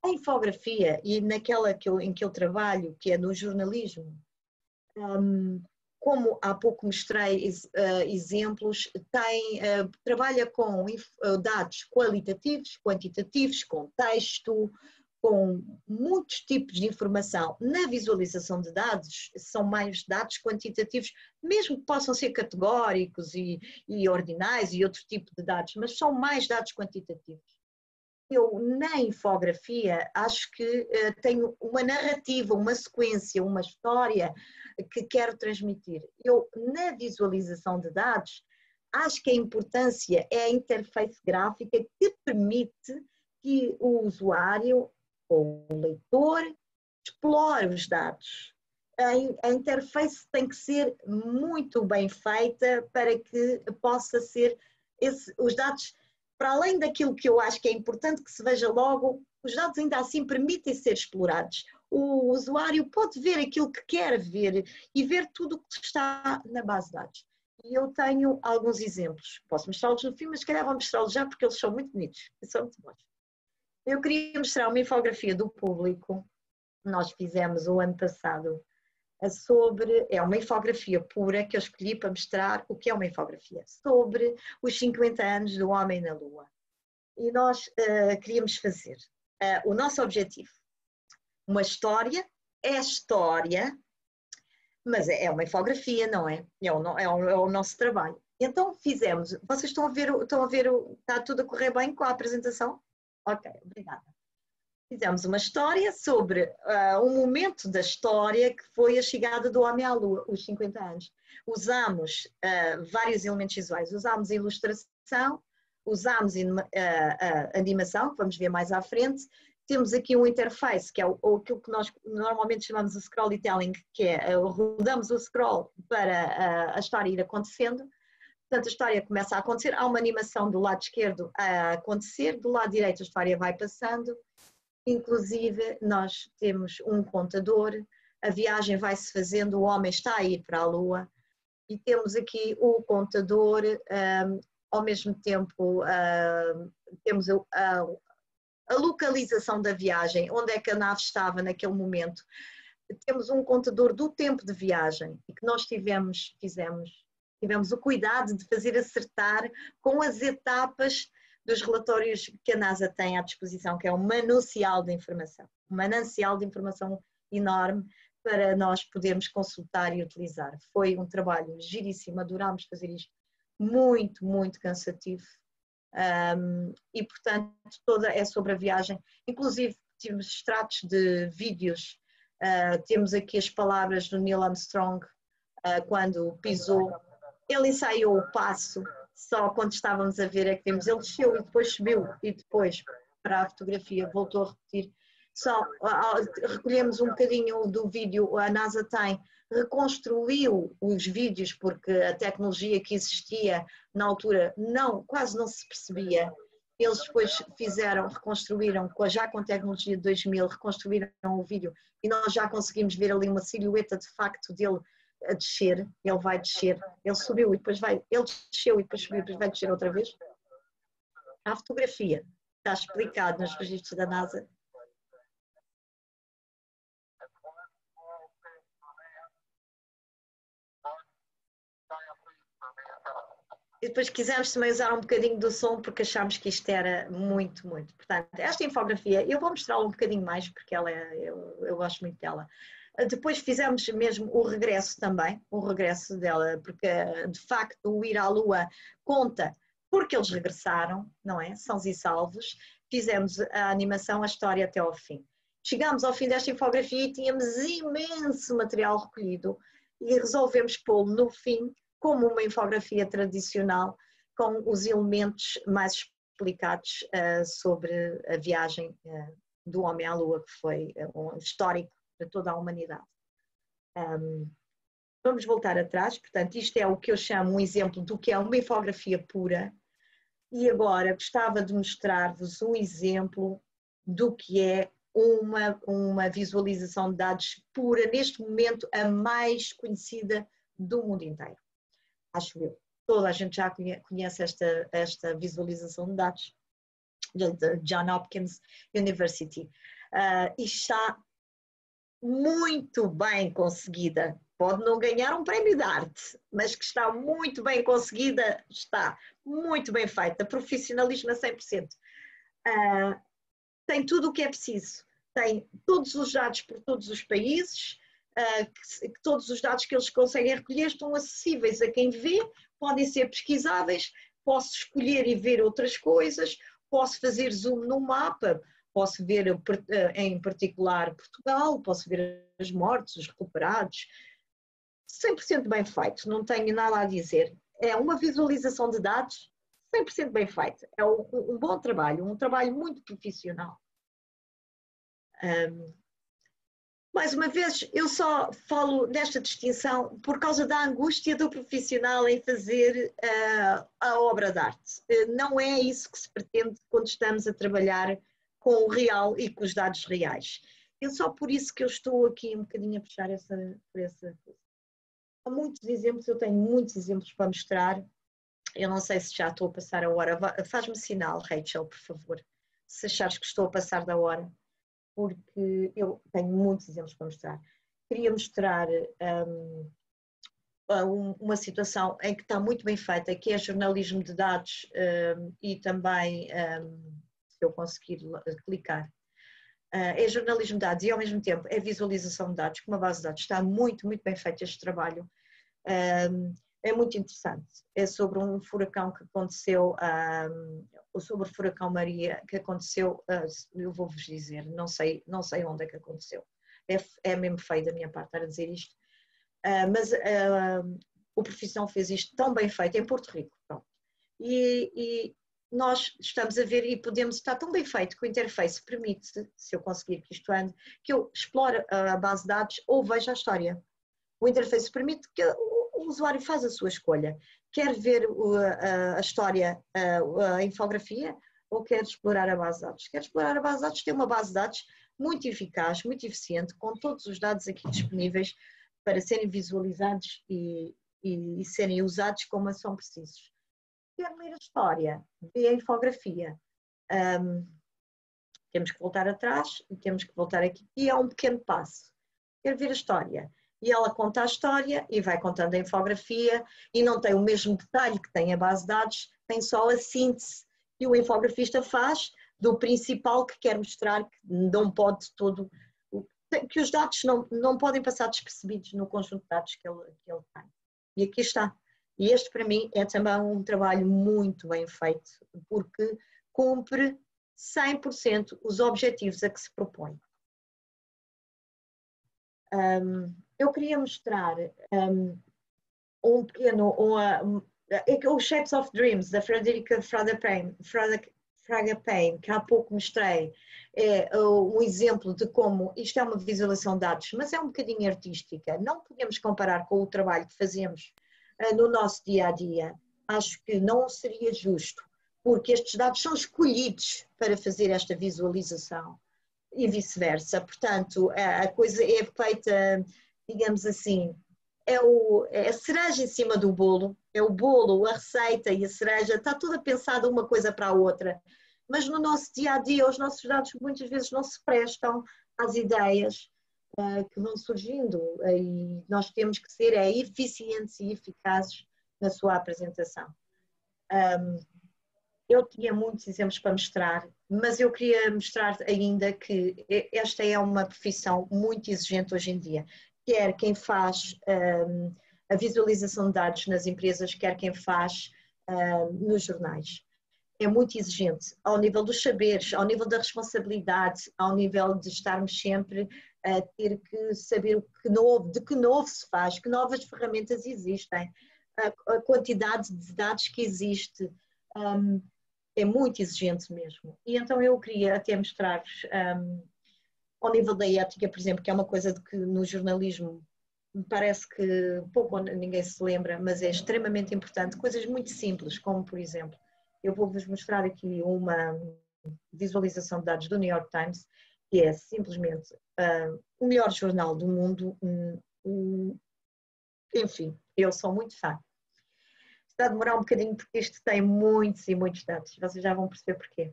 A infografia, e naquela em que eu trabalho, que é no jornalismo, como há pouco mostrei exemplos, trabalha com dados qualitativos, quantitativos, com texto, com muitos tipos de informação. Na visualização de dados, são mais dados quantitativos, mesmo que possam ser categóricos e ordinais e outro tipo de dados, mas são mais dados quantitativos. Eu, na infografia, acho que tenho uma narrativa, uma sequência, uma história que quero transmitir. Eu, na visualização de dados, acho que a importância é a interface gráfica que permite que o usuário ou o leitor explore os dados. A interface tem que ser muito bem feita para que possa ser os dados... Para além daquilo que eu acho que é importante que se veja logo, os dados ainda assim permitem ser explorados. o usuário pode ver aquilo que quer ver e ver tudo o que está na base de dados. E eu tenho alguns exemplos. Posso mostrá-los no fim, mas se calhar vou mostrá-los já porque eles são muito bonitos e são muito bons. Eu queria mostrar uma infografia do público. Nós fizemos o ano passado é uma infografia pura que eu escolhi para mostrar o que é uma infografia, sobre os 50 anos do homem na Lua. E nós queríamos fazer o nosso objetivo. Uma história, é história, mas é uma infografia, não é? É o nosso trabalho. Então fizemos, vocês estão a ver, está tudo a correr bem com a apresentação? Ok, obrigada. Fizemos uma história sobre um momento da história que foi a chegada do homem à Lua, os 50 anos. Usámos vários elementos visuais, usámos ilustração, usámos animação, que vamos ver mais à frente. Temos aqui um interface, que é aquilo que nós normalmente chamamos de scrollytelling, que é rodamos o scroll para a história ir acontecendo. Portanto, a história começa a acontecer, há uma animação do lado esquerdo a acontecer, do lado direito a história vai passando. Inclusive, nós temos um contador, a viagem vai-se fazendo, o homem está a ir para a Lua e temos aqui o contador, ao mesmo tempo temos a localização da viagem, onde é que a nave estava naquele momento. Temos um contador do tempo de viagem e que nós tivemos o cuidado de fazer acertar com as etapas dos relatórios que a NASA tem à disposição, que é um manancial de informação enorme para nós podermos consultar e utilizar. Foi um trabalho giríssimo, adorámos fazer isto, muito, muito cansativo. E portanto toda é sobre a viagem, inclusive tivemos extratos de vídeos, temos aqui as palavras do Neil Armstrong quando pisou, ele ensaiou o passo, só quando estávamos a ver é que vimos, ele desceu e depois subiu e depois para a fotografia voltou a repetir, só recolhemos um bocadinho do vídeo, a NASA reconstruiu os vídeos porque a tecnologia que existia na altura quase não se percebia. Eles depois reconstruíram, já com a tecnologia de 2000, reconstruíram o vídeo e nós já conseguimos ver ali uma silhueta de facto dele a descer, ele vai descer, ele subiu e depois ele desceu e depois subiu e depois vai descer outra vez. A fotografia está explicado nos registros da NASA. E depois quisemos também usar um bocadinho do som porque achámos que isto era muito, muito. Portanto, esta infografia, eu vou mostrá-la um bocadinho mais porque eu gosto muito dela. Depois fizemos mesmo o regresso também, o regresso dela, porque de facto o ir à Lua conta porque eles regressaram, não é? Sãos e salvos. Fizemos a animação, a história até ao fim. Chegámos ao fim desta infografia e tínhamos imenso material recolhido e resolvemos pô-lo no fim como uma infografia tradicional com os elementos mais explicados sobre a viagem do homem à Lua, que foi um histórico para toda a humanidade. Vamos voltar atrás, portanto isto é o que eu chamo um exemplo do que é uma infografia pura e agora gostava de mostrar-vos um exemplo do que é uma visualização de dados pura, neste momento a mais conhecida do mundo inteiro. Acho eu. Toda a gente já conhece esta visualização de dados da Johns Hopkins University. E está muito bem conseguida. Pode não ganhar um prémio de arte, mas que está muito bem conseguida, está muito bem feita, profissionalismo a 100%. Tem tudo o que é preciso. Tem todos os dados por todos os países, todos os dados que eles conseguem recolher estão acessíveis a quem vê, podem ser pesquisáveis, posso escolher e ver outras coisas, posso fazer zoom no mapa, posso ver em particular Portugal, posso ver as mortes, os recuperados, 100% bem feito, não tenho nada a dizer. É uma visualização de dados 100% bem feita, é um bom trabalho, um trabalho muito profissional. Mais uma vez, eu só falo nesta distinção por causa da angústia do profissional em fazer a obra de arte. Não é isso que se pretende quando estamos a trabalhar com o real e com os dados reais. É só por isso que eu estou aqui um bocadinho a puxar por essa coisa. Há muitos exemplos, eu tenho muitos exemplos para mostrar. Eu não sei se já estou a passar a hora. Faz-me sinal, Rachel, por favor, se achares que estou a passar da hora, porque eu tenho muitos exemplos para mostrar. Queria mostrar uma situação em que está muito bem feita, que é jornalismo de dados e também, se eu conseguir clicar, é jornalismo de dados e ao mesmo tempo é visualização de dados, com uma base de dados. Está muito, muito bem feito este trabalho. É muito interessante. É sobre um furacão que aconteceu, sobre o furacão Maria, que aconteceu, eu vou-vos dizer, não sei onde é que aconteceu. É mesmo feio da minha parte estar a dizer isto, mas o Profissão fez isto tão bem feito em Porto Rico. Pronto. E nós estamos a ver e podemos estar tão bem feito que o interface permite, se eu conseguir que isto ande, que eu explore a base de dados ou veja a história. O interface permite que o usuário faz a sua escolha. Quer ver a história, a infografia, ou quer explorar a base de dados. Quer explorar a base de dados, tem uma base de dados muito eficaz, muito eficiente, com todos os dados aqui disponíveis para serem visualizados e serem usados como são precisos. Quer ler a história, ver a infografia. Temos que voltar atrás e temos que voltar aqui. E é um pequeno passo. Quer ver a história. E ela conta a história e vai contando a infografia e não tem o mesmo detalhe que tem a base de dados, tem só a síntese que o infografista faz do principal que quer mostrar, que não pode todo, que os dados não podem passar despercebidos no conjunto de dados que ele tem. E aqui está. E este para mim é também um trabalho muito bem feito, porque cumpre 100% os objetivos a que se propõe. Eu queria mostrar um pequeno, o Shapes of Dreams, da Frederica Fraga Payne, que há pouco mostrei, é um exemplo de como isto é uma visualização de dados, mas é um bocadinho artística. Não podemos comparar com o trabalho que fazemos no nosso dia-a-dia. Acho que não seria justo, porque estes dados são escolhidos para fazer esta visualização e vice-versa. Portanto, a coisa é feita, digamos assim, é a cereja em cima do bolo, é o bolo, a receita e a cereja, está toda pensada uma coisa para a outra. Mas no nosso dia-a-dia, os nossos dados muitas vezes não se prestam às ideias que vão surgindo e nós temos que ser eficientes e eficazes na sua apresentação. Eu tinha muitos exemplos para mostrar, mas eu queria mostrar ainda que esta é uma profissão muito exigente hoje em dia. Quer quem faz a visualização de dados nas empresas, quer quem faz nos jornais. É muito exigente, ao nível dos saberes, ao nível da responsabilidade, ao nível de estarmos sempre a ter que saber de que novo se faz, que novas ferramentas existem, a quantidade de dados que existe. É muito exigente mesmo. E então eu queria até mostrar-vos ao nível da ética, por exemplo, que é uma coisa de que no jornalismo me parece que pouco ou ninguém se lembra, mas é extremamente importante. Coisas muito simples, como por exemplo, eu vou-vos mostrar aqui uma visualização de dados do New York Times, que é simplesmente o melhor jornal do mundo. Enfim, eu sou muito fã. Está a demorar um bocadinho porque isto tem muitos e muitos dados, vocês já vão perceber porquê.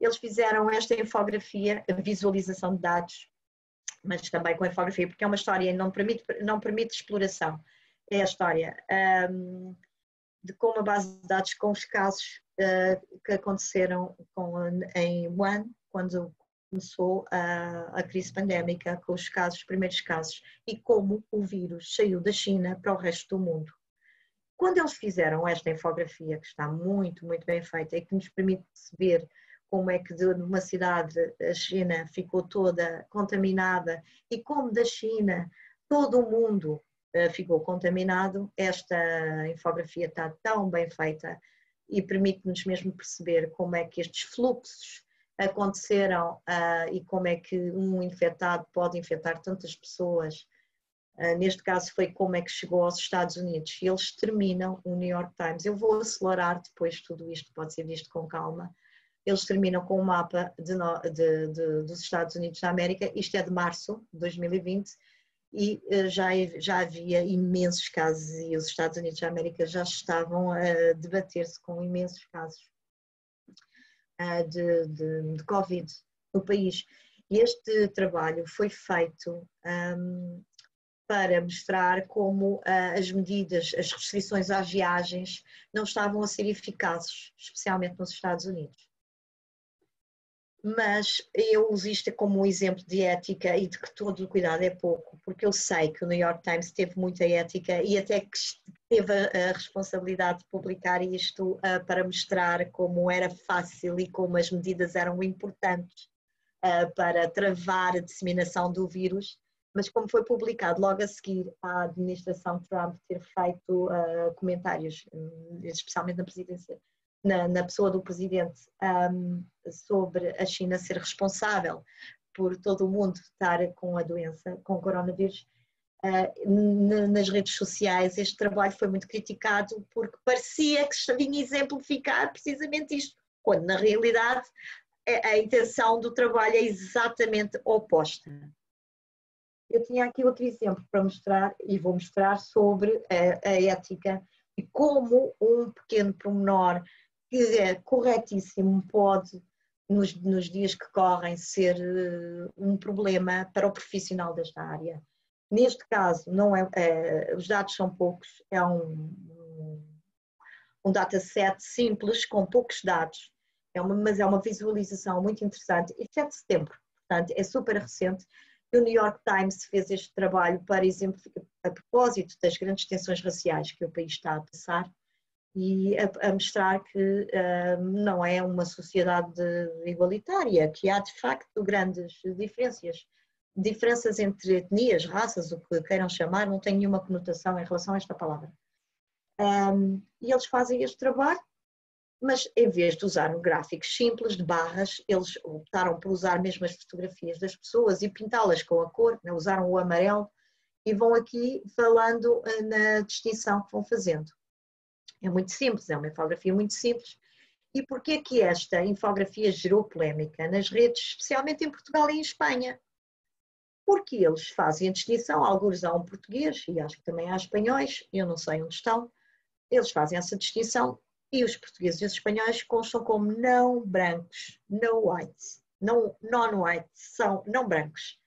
Eles fizeram esta infografia, a visualização de dados, mas também com a infografia, porque é uma história e não permite exploração. É a história de como a base de dados com os casos que aconteceram em Wuhan, quando começou a crise pandémica, com os primeiros casos, e como o vírus saiu da China para o resto do mundo. Quando eles fizeram esta infografia, que está muito, muito bem feita e que nos permite perceber como é que de uma cidade a China ficou toda contaminada e como da China todo o mundo ficou contaminado, esta infografia está tão bem feita e permite-nos mesmo perceber como é que estes fluxos aconteceram e como é que um infectado pode infectar tantas pessoas. Neste caso foi como é que chegou aos Estados Unidos e eles terminam o New York Times. Eu vou acelerar depois tudo isto, pode ser visto com calma. eles terminam com um mapa dos Estados Unidos da América, isto é de março de 2020, e já havia imensos casos e os Estados Unidos da América já estavam a debater-se com imensos casos de Covid no país. E este trabalho foi feito para mostrar como as medidas, as restrições às viagens não estavam a ser eficazes, especialmente nos Estados Unidos. Mas eu uso isto como um exemplo de ética e de que todo o cuidado é pouco, porque eu sei que o New York Times teve muita ética e até que teve a responsabilidade de publicar isto para mostrar como era fácil e como as medidas eram importantes para travar a disseminação do vírus, mas como foi publicado logo a seguir à administração Trump ter feito comentários, especialmente na presidência, na pessoa do presidente, sobre a China ser responsável por todo o mundo estar com a doença, com o coronavírus, nas redes sociais este trabalho foi muito criticado porque parecia que vinha exemplificar precisamente isto, quando na realidade a intenção do trabalho é exatamente oposta. Eu tinha aqui outro exemplo para mostrar, e vou mostrar sobre a ética e como um pequeno pormenor que é corretíssimo pode, nos dias que correm, ser um problema para o profissional desta área. Neste caso, não os dados são poucos, é um dataset simples, com poucos dados, mas é uma visualização muito interessante. Isto é de setembro, portanto, é super recente. E o New York Times fez este trabalho para exemplificar, a propósito das grandes tensões raciais que o país está a passar, e a mostrar que não é uma sociedade igualitária, que há de facto grandes diferenças entre etnias, raças, o que queiram chamar, não tem nenhuma conotação em relação a esta palavra. E eles fazem este trabalho, mas em vez de usar gráficos simples de barras, eles optaram por usar mesmo as fotografias das pessoas e pintá-las com a cor, usaram o amarelo e vão aqui falando na distinção que vão fazendo. É muito simples, é uma infografia muito simples. E porquê que esta infografia gerou polémica nas redes, especialmente em Portugal e em Espanha? Porque eles fazem a distinção, alguns há um português, e acho que também há espanhóis, eu não sei onde estão, eles fazem essa distinção, e os portugueses e os espanhóis constam como não brancos, no white, non-white, são não brancos.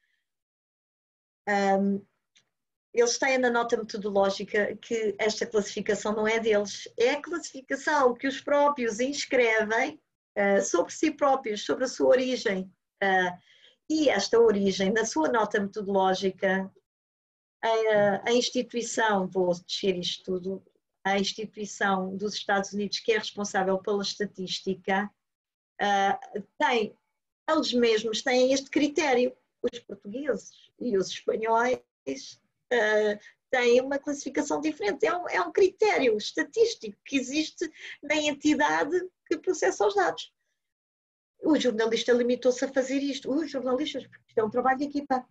Eles têm na nota metodológica que esta classificação não é deles, é a classificação que os próprios inscrevem sobre si próprios, sobre a sua origem. E esta origem, na sua nota metodológica, a instituição, vou descer isto tudo, a instituição dos Estados Unidos, que é responsável pela estatística, eles mesmos têm este critério. Os portugueses e os espanhóis têm uma classificação diferente. É um critério estatístico que existe na entidade que processa os dados. O jornalista limitou-se a fazer isto. Os jornalistas, porque isto é um trabalho de equipa,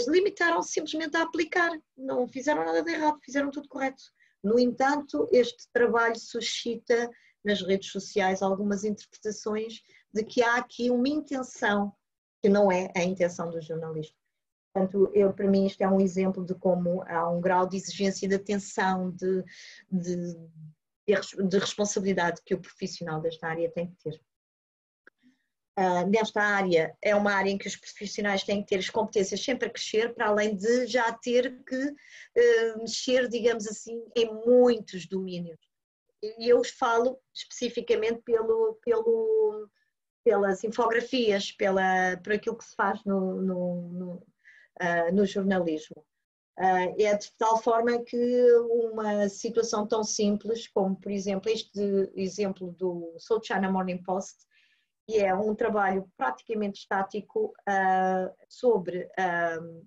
limitaram-se simplesmente a aplicar. Não fizeram nada de errado, fizeram tudo correto. No entanto, este trabalho suscita nas redes sociais algumas interpretações de que há aqui uma intenção que não é a intenção do jornalista. Portanto, para mim isto é um exemplo de como há um grau de exigência e de atenção, de responsabilidade que o profissional desta área tem que ter. Nesta área, é uma área em que os profissionais têm que ter as competências sempre a crescer, para além de já ter que mexer, digamos assim, em muitos domínios. E eu falo especificamente pelas infografias, por aquilo que se faz no jornalismo. É de tal forma que uma situação tão simples como, por exemplo, este exemplo do South China Morning Post, que é um trabalho praticamente estático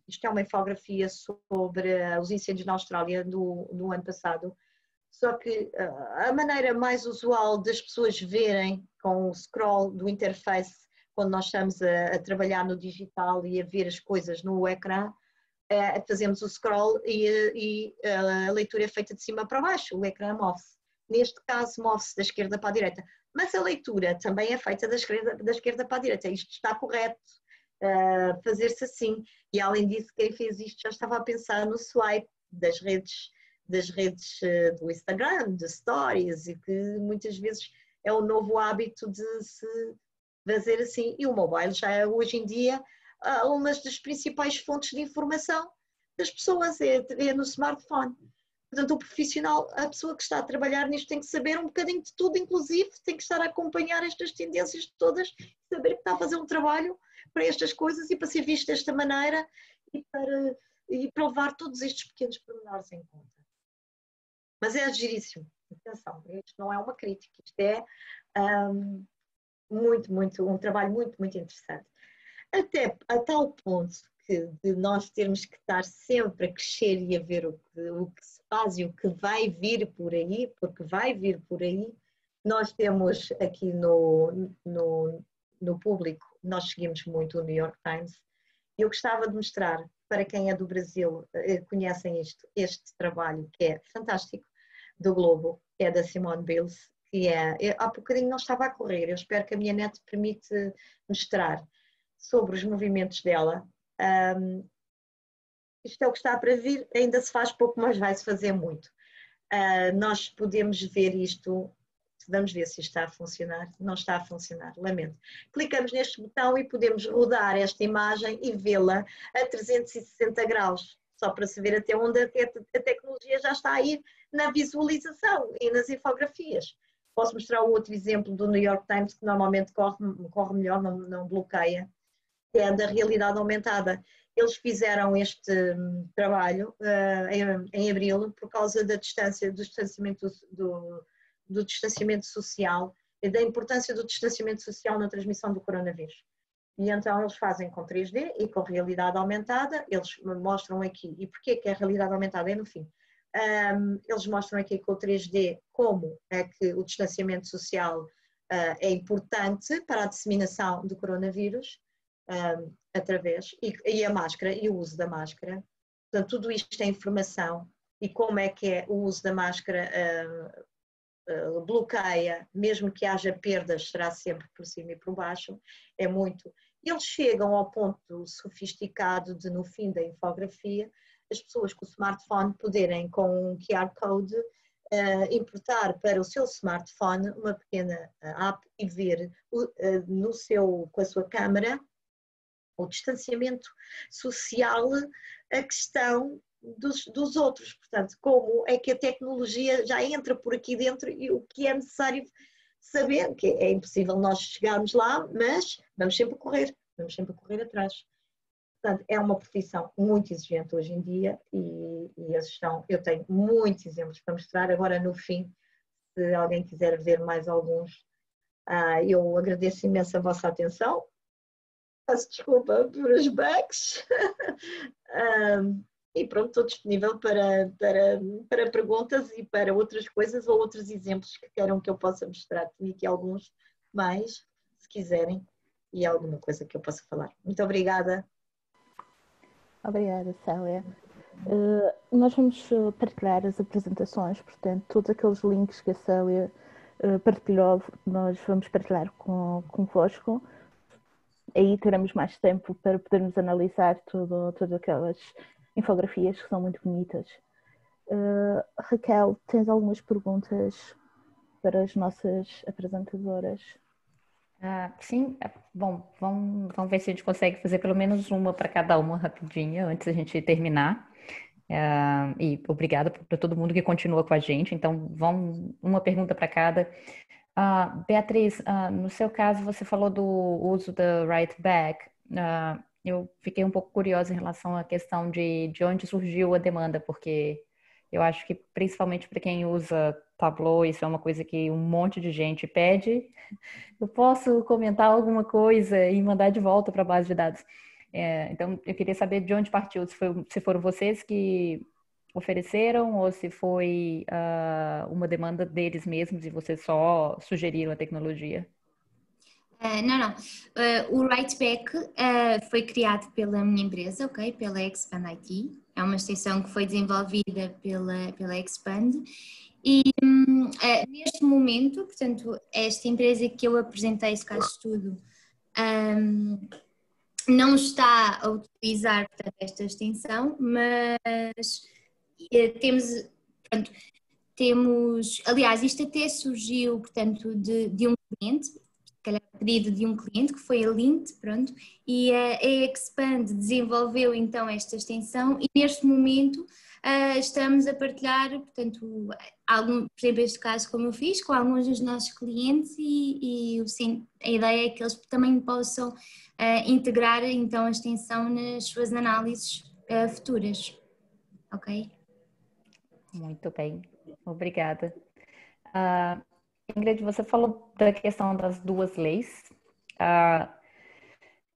isto é uma infografia sobre os incêndios na Austrália no ano passado, só que a maneira mais usual das pessoas verem com o scroll do interface, quando nós estamos a trabalhar no digital e a ver as coisas no ecrã, fazemos o scroll e a leitura é feita de cima para baixo, o ecrã move-se. Neste caso, move-se da esquerda para a direita. Mas a leitura também é feita da esquerda para a direita. Isto está correto, fazer-se assim. E além disso, quem fez isto já estava a pensar no swipe das redes do Instagram, de stories, e que muitas vezes é o novo hábito de se fazer assim. E o mobile já é hoje em dia uma das principais fontes de informação das pessoas, é no smartphone. Portanto, o profissional, a pessoa que está a trabalhar nisto tem que saber um bocadinho de tudo, inclusive tem que estar a acompanhar estas tendências todas, saber que está a fazer um trabalho para estas coisas e para ser visto desta maneira e para levar todos estes pequenos pormenores em conta. Mas é giríssimo. Atenção, isto não é uma crítica, isto é um trabalho muito, muito interessante. Até a tal ponto de nós termos que estar sempre a crescer e a ver o que se faz e o que vai vir por aí, porque vai vir por aí. Nós temos aqui no público, nós seguimos muito o New York Times, e eu gostava de mostrar, para quem é do Brasil, conhecem este trabalho que é fantástico, do Globo, que é da Simone Biles, que há bocadinho não estava a correr, eu espero que a minha net permite mostrar sobre os movimentos dela. Isto é o que está para vir, ainda se faz pouco, mas vai-se fazer muito. Nós podemos ver isto, vamos ver se isto está a funcionar. Não está a funcionar, lamento. Clicamos neste botão e podemos rodar esta imagem e vê-la a 360 graus, só para se ver até onde a tecnologia já está a ir na visualização e nas infografias. Posso mostrar o outro exemplo do New York Times, que normalmente corre melhor, não bloqueia, que é da realidade aumentada. Eles fizeram este trabalho em abril por causa da distância, do distanciamento social e da importância do distanciamento social na transmissão do coronavírus. E então eles fazem com 3D e com realidade aumentada, eles mostram aqui, e porquê que a realidade aumentada é no fim? Eles mostram aqui com o 3D como é que o distanciamento social é importante para a disseminação do coronavírus, e a máscara e o uso da máscara. Portanto, tudo isto é informação e como é que é o uso da máscara bloqueia, mesmo que haja perdas, será sempre por cima e por baixo, é muito. Eles chegam ao ponto sofisticado de, no fim da infografia, as pessoas com o smartphone poderem, com um QR Code, importar para o seu smartphone uma pequena app e ver com a sua câmara o distanciamento social, a questão dos outros. Portanto, como é que a tecnologia já entra por aqui dentro e o que é necessário saber, que é impossível nós chegarmos lá, mas vamos sempre a correr atrás. Portanto, é uma profissão muito exigente hoje em dia e eu tenho muitos exemplos para mostrar. Agora, no fim, se alguém quiser ver mais alguns, eu agradeço imenso a vossa atenção. Peço desculpa por os bugs. E pronto, estou disponível para perguntas e para outras coisas ou outros exemplos que queiram que eu possa mostrar. Tenho aqui alguns mais, se quiserem, e alguma coisa que eu possa falar. Muito obrigada. Obrigada, Célia. Nós vamos partilhar as apresentações, portanto, todos aqueles links que a Célia partilhou, nós vamos partilhar convosco. Aí teremos mais tempo para podermos analisar todas aquelas infografias que são muito bonitas. Raquel, tens algumas perguntas para as nossas apresentadoras? Sim, bom, vamos ver se a gente consegue fazer pelo menos uma para cada uma rapidinho, antes da gente terminar. E obrigada para todo mundo que continua com a gente. Então, uma pergunta para cada. Beatriz, no seu caso, você falou do uso da Write Back. Eu fiquei um pouco curiosa em relação à questão de onde surgiu a demanda, porque eu acho que principalmente para quem usa Tableau, isso é uma coisa que um monte de gente pede. Eu posso comentar alguma coisa e mandar de volta para a base de dados. Então, eu queria saber de onde partiu, se foram vocês que ofereceram ou se foi uma demanda deles mesmos e vocês só sugeriram a tecnologia. Não. O Writeback foi criado pela minha empresa, ok? Pela Expand IT. É uma extensão que foi desenvolvida pela Expand e neste momento, portanto, esta empresa que eu apresentei esse caso de estudo não está a utilizar, portanto, esta extensão, mas temos, portanto, aliás, isto até surgiu, portanto, de um cliente, se calhar pedido de um cliente, que foi a Lint, pronto, e a Expand desenvolveu então esta extensão e neste momento estamos a partilhar, portanto, por exemplo, este caso como eu fiz, com alguns dos nossos clientes sim, a ideia é que eles também possam integrar então a extensão nas suas análises futuras, ok? Muito bem, obrigada. Ingrid, você falou da questão das duas leis.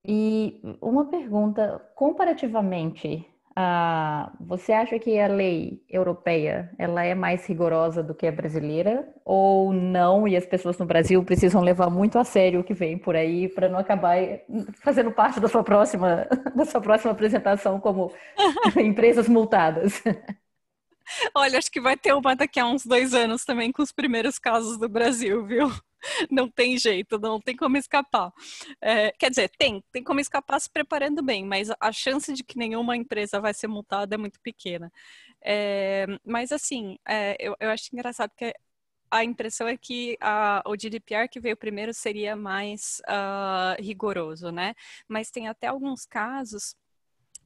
E uma pergunta, comparativamente, você acha que a lei europeia ela é mais rigorosa do que a brasileira ou não? E as pessoas no Brasil precisam levar muito a sério o que vem por aí para não acabar fazendo parte da sua próxima apresentação como empresas multadas? Olha, acho que vai ter uma daqui a uns 2 anos também com os primeiros casos do Brasil, viu? Não tem jeito, não tem como escapar. Quer dizer, tem como escapar se preparando bem, mas a chance de que nenhuma empresa vai ser multada é muito pequena. Mas assim, eu acho engraçado que a impressão é que o GDPR que veio primeiro seria mais rigoroso, né? Mas tem até alguns casos.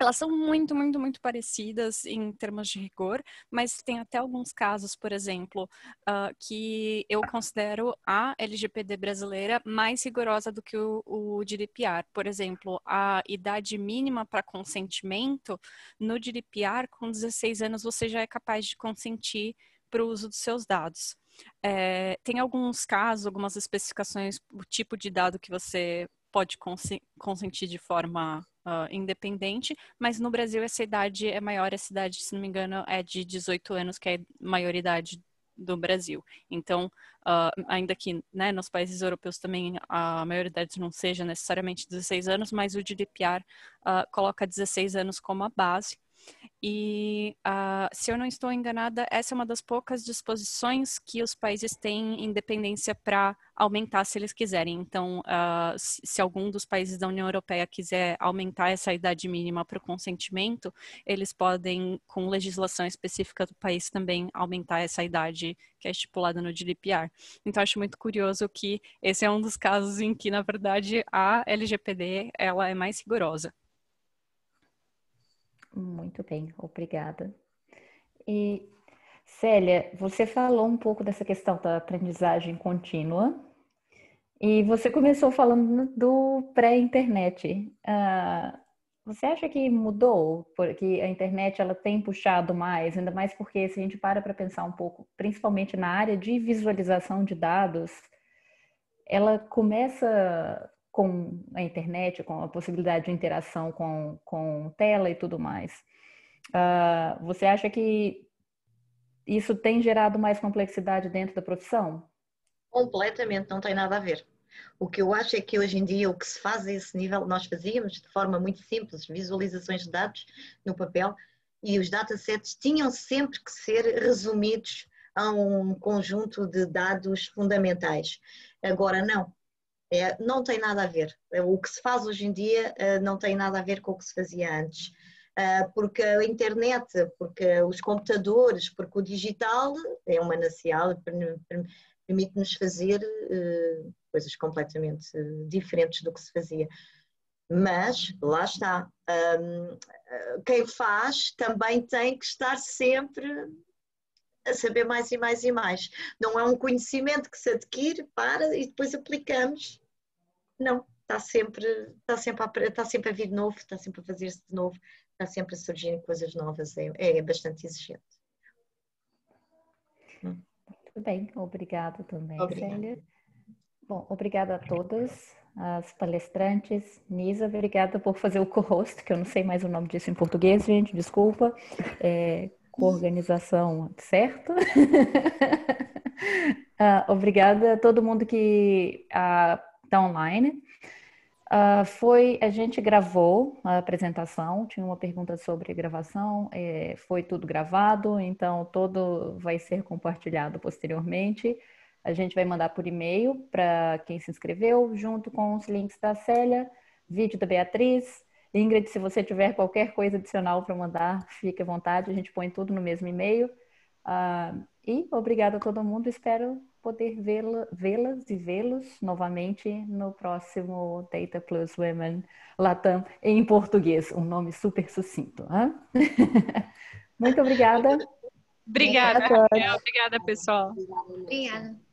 Elas são muito, muito, muito parecidas em termos de rigor, mas tem até alguns casos, por exemplo, que eu considero a LGPD brasileira mais rigorosa do que o GDPR. Por exemplo, a idade mínima para consentimento, no GDPR, com 16 anos, você já é capaz de consentir para o uso dos seus dados. Tem alguns casos, algumas especificações, o tipo de dado que você pode consentir de forma independente, mas no Brasil essa idade é maior, essa idade, se não me engano, é de 18 anos, que é a maioridade do Brasil. Então, ainda que, né, nos países europeus também a maioridade não seja necessariamente 16 anos, mas o GDPR coloca 16 anos como a base. E, se eu não estou enganada, essa é uma das poucas disposições que os países têm independência para aumentar se eles quiserem. Então, se algum dos países da União Europeia quiser aumentar essa idade mínima para o consentimento, eles podem, com legislação específica do país, também aumentar essa idade que é estipulada no GDPR. Então, acho muito curioso que esse é um dos casos em que, na verdade, a LGPD ela é mais rigorosa. Muito bem, obrigada. E, Célia, você falou um pouco dessa questão da aprendizagem contínua e você começou falando do pré-internet. Você acha que mudou? Porque a internet ela tem puxado mais, ainda mais porque se a gente para pensar um pouco, principalmente na área de visualização de dados, ela começa com a internet, com a possibilidade de interação com tela e tudo mais. Você acha que isso tem gerado mais complexidade dentro da profissão? Completamente, não tem nada a ver. O que eu acho é que hoje em dia o que se faz a esse nível, nós fazíamos de forma muito simples, visualizações de dados no papel, e os datasets tinham sempre que ser resumidos a um conjunto de dados fundamentais. Agora não. Não tem nada a ver. O que se faz hoje em dia não tem nada a ver com o que se fazia antes. Porque a internet, porque os computadores, porque o digital é um manancial, permite-nos fazer coisas completamente diferentes do que se fazia. Mas, lá está, quem faz também tem que estar sempre a saber mais e mais e mais. Não é um conhecimento que se adquire e depois aplicamos. Não, está sempre a vir de novo, está sempre a fazer-se de novo, está sempre a surgir coisas novas, é bastante exigente. Muito bem, obrigada também, Obrigada. Célia. Bom, obrigada a todas as palestrantes. Nisa, obrigada por fazer o co-host, que eu não sei mais o nome disso em português, gente, desculpa. Coorganização certa. Obrigada a todo mundo que está online. A gente gravou a apresentação, tinha uma pergunta sobre gravação, foi tudo gravado, então todo vai ser compartilhado posteriormente. A gente vai mandar por e-mail para quem se inscreveu, junto com os links da Célia, vídeo da Beatriz. Ingrid, se você tiver qualquer coisa adicional para mandar, fique à vontade, a gente põe tudo no mesmo e-mail. E obrigada a todo mundo, espero poder vê-las e vê-los novamente no próximo Data Plus Women Latam em português, um nome super sucinto. Muito obrigada. Obrigada, Raquel. Obrigada, pessoal. Obrigada.